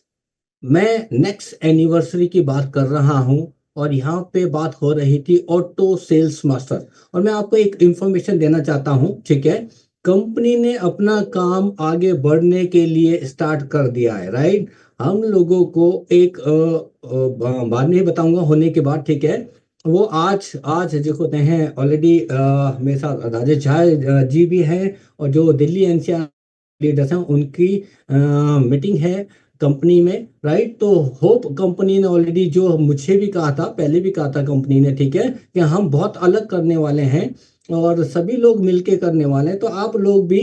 मैं नेक्स्ट एनिवर्सरी की बात कर रहा हूँ, और यहाँ पे बात हो रही थी ऑटो सेल्स मास्टर। और मैं आपको एक इंफॉर्मेशन देना चाहता हूँ। ठीक है, कंपनी ने अपना काम आगे बढ़ने के लिए स्टार्ट कर दिया है। राइट, हम लोगों को एक बाद में ही बताऊंगा होने के बाद। ठीक है, वो आज आज देखो हैं ऑलरेडी मेरे साथ राजेश झा जी भी हैं, और जो दिल्ली एनसीआर लीडर्स हैं उनकी मीटिंग है कंपनी में, राइट। तो होप कंपनी ने ऑलरेडी जो मुझे भी कहा था, पहले भी कहा था कंपनी ने, ठीक है, कि हम बहुत अलग करने वाले हैं और सभी लोग मिलके करने वाले हैं। तो आप लोग भी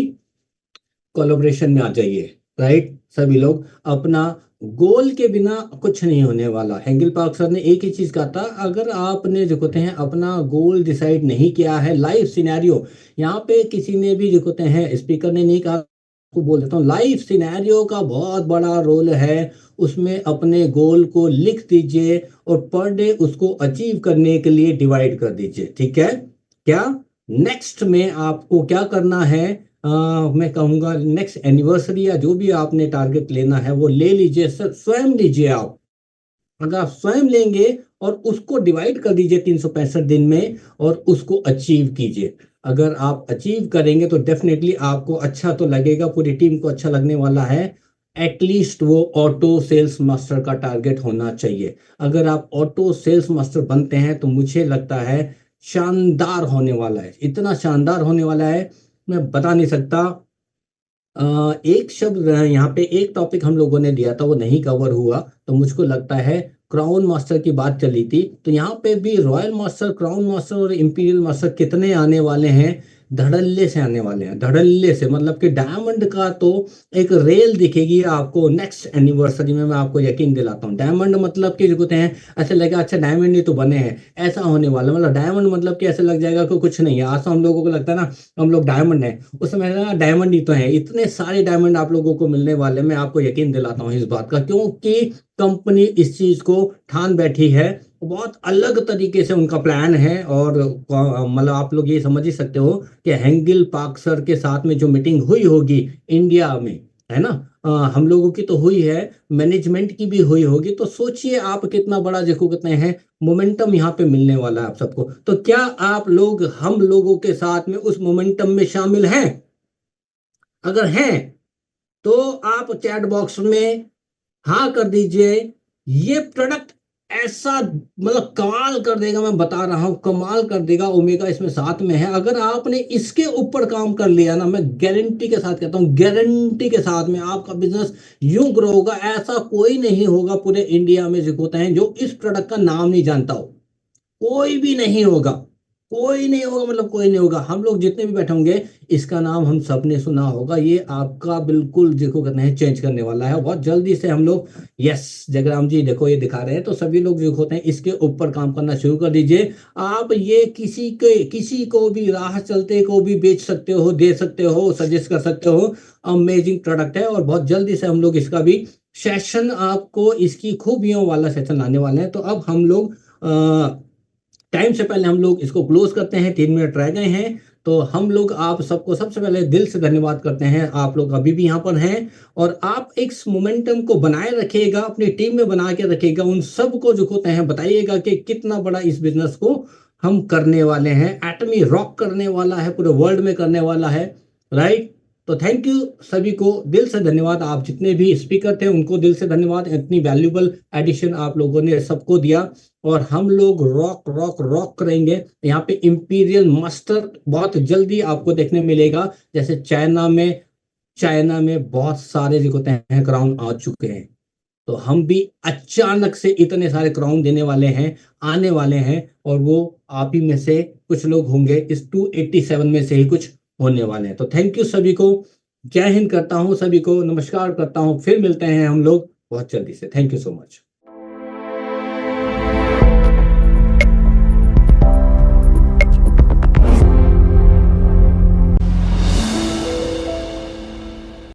कोलैबोरेशन में आ जाइए, राइट। सभी लोग अपना गोल के बिना कुछ नहीं होने वाला। हेंगल पार्क सर ने एक ही चीज कहा था, अगर आपने जो कहते हैं अपना गोल डिसाइड नहीं किया है, लाइफ सिनेरियो, यहाँ पे किसी ने भी जो कहते हैं, स्पीकर ने नहीं कहा, को बोल देता हूँ, लाइफ सिनेरियो का बहुत बड़ा रोल है। उसमें अपने गोल को लिख दीजिए और पर डे उसको अचीव करने के लिए डिवाइड कर दीजिए, ठीक है। क्या नेक्स्ट में आपको क्या करना है, मैं कहूँगा नेक्स्ट एनिवर्सरी या जो भी आपने टारगेट लेना है वो ले लीजिए, स्वयं लीजिए आप। अगर आप स्वयं लेंगे और उसको डिवाइड कर दीजिए 365 दिन में और उसको अचीव कीजिए। अगर आप अचीव करेंगे तो डेफिनेटली आपको अच्छा तो लगेगा, पूरी टीम को अच्छा लगने वाला है। एटलीस्ट वो ऑटो सेल्स मास्टर का टारगेट होना चाहिए। अगर आप ऑटो सेल्स मास्टर बनते हैं तो मुझे लगता है शानदार होने वाला है, इतना शानदार होने वाला है मैं बता नहीं सकता। एक शब्द यहाँ पे एक टॉपिक हम लोगों ने दिया था वो नहीं कवर हुआ, तो मुझको लगता है क्राउन मास्टर की बात चली थी, तो यहाँ पे भी रॉयल मास्टर, क्राउन मास्टर और इंपीरियल मास्टर कितने आने वाले हैं, धड़ल्ले से आने वाले हैं, धड़ल्ले से। मतलब कि डायमंड का तो एक रेल दिखेगी आपको नेक्स्ट एनिवर्सरी में, मैं आपको यकीन दिलाता हूँ। डायमंड मतलब कि जो कहते हैं ऐसे लगेगा अच्छा डायमंड ही तो बने हैं, ऐसा होने वाला। मतलब डायमंड मतलब कि ऐसे लग जाएगा कि कुछ नहीं है। आज तो हम लोगों को लगता है ना हम लोग डायमंड है, उस समय डायमंड ही तो है। इतने सारे डायमंड आप लोगों को मिलने वाले, मैं आपको यकीन दिलाता हूँ इस बात का, क्योंकि कंपनी इस चीज को ठान बैठी है। बहुत अलग तरीके से उनका प्लान है और मतलब आप लोग ये समझ ही सकते हो कि हेंगल पार्क सर के साथ में जो मीटिंग हुई होगी इंडिया में, है ना, हम लोगों की तो हुई है, मैनेजमेंट की भी हुई होगी। तो सोचिए आप कितना बड़ा देखो कितने हैं मोमेंटम यहाँ पे मिलने वाला है आप सबको। तो क्या आप लोग हम लोगों के साथ में उस मोमेंटम में शामिल हैं? अगर हैं तो आप चैट बॉक्स में हाँ कर दीजिए। ये प्रोडक्ट ऐसा मतलब कमाल कर देगा, मैं बता रहा हूं कमाल कर देगा। ओमेगा इसमें साथ में है, अगर आपने इसके ऊपर काम कर लिया ना, मैं गारंटी के साथ कहता हूं, गारंटी के साथ में आपका बिजनेस यूं ग्रो होगा। ऐसा कोई नहीं होगा पूरे इंडिया में जो होता है जो इस प्रोडक्ट का नाम नहीं जानता हो, कोई भी नहीं होगा, कोई नहीं होगा, मतलब कोई नहीं होगा। हम लोग जितने भी बैठे होंगे इसका नाम हम सब ने सुना होगा। ये आपका बिल्कुल देखो कहते हैं चेंज करने वाला है बहुत जल्दी से। हम लोग यस जगराम जी देखो ये दिखा रहे हैं, तो सभी लोग जो होते हैं इसके ऊपर काम करना शुरू कर दीजिए। आप ये किसी को भी राह चलते को भी बेच सकते हो, दे सकते हो, सजेस्ट कर सकते हो। अमेजिंग प्रोडक्ट है और बहुत जल्दी से हम लोग इसका भी सेशन आपको इसकी खूबियों वाला सेशन लाने वाले हैं। तो अब हम लोग टाइम से पहले हम लोग इसको क्लोज करते हैं, 3 मिनट रह गए हैं। तो हम लोग आप सबको सबसे पहले दिल से धन्यवाद करते हैं, आप लोग अभी भी यहाँ पर हैं और आप इस मोमेंटम को बनाए रखिएगा, अपनी टीम में बना के रखिएगा। उन सब को जो होते हैं बताइएगा कि कितना बड़ा इस बिजनेस को हम करने वाले हैं। एटमी रॉक करने वाला है, पूरे वर्ल्ड में करने वाला है, राइट। तो थैंक यू सभी को, दिल से धन्यवाद। आप जितने भी स्पीकर थे उनको दिल से धन्यवाद, इतनी वैल्यूबल एडिशन आप लोगों ने सबको दिया और हम लोग रॉक रॉक रॉक करेंगे। यहाँ पे इंपीरियल मास्टर बहुत जल्दी आपको देखने मिलेगा, जैसे चाइना में बहुत सारे जो होते हैं क्राउन आ चुके हैं, तो हम भी अचानक से इतने सारे क्राउन देने वाले हैं, आने वाले हैं और वो आप ही में से कुछ लोग होंगे, इस 287 में से ही कुछ होने वाले हैं। तो थैंक यू सभी को, जय हिंद करता हूं, सभी को नमस्कार करता हूं, फिर मिलते हैं हम लोग बहुत जल्दी से। Thank you so much.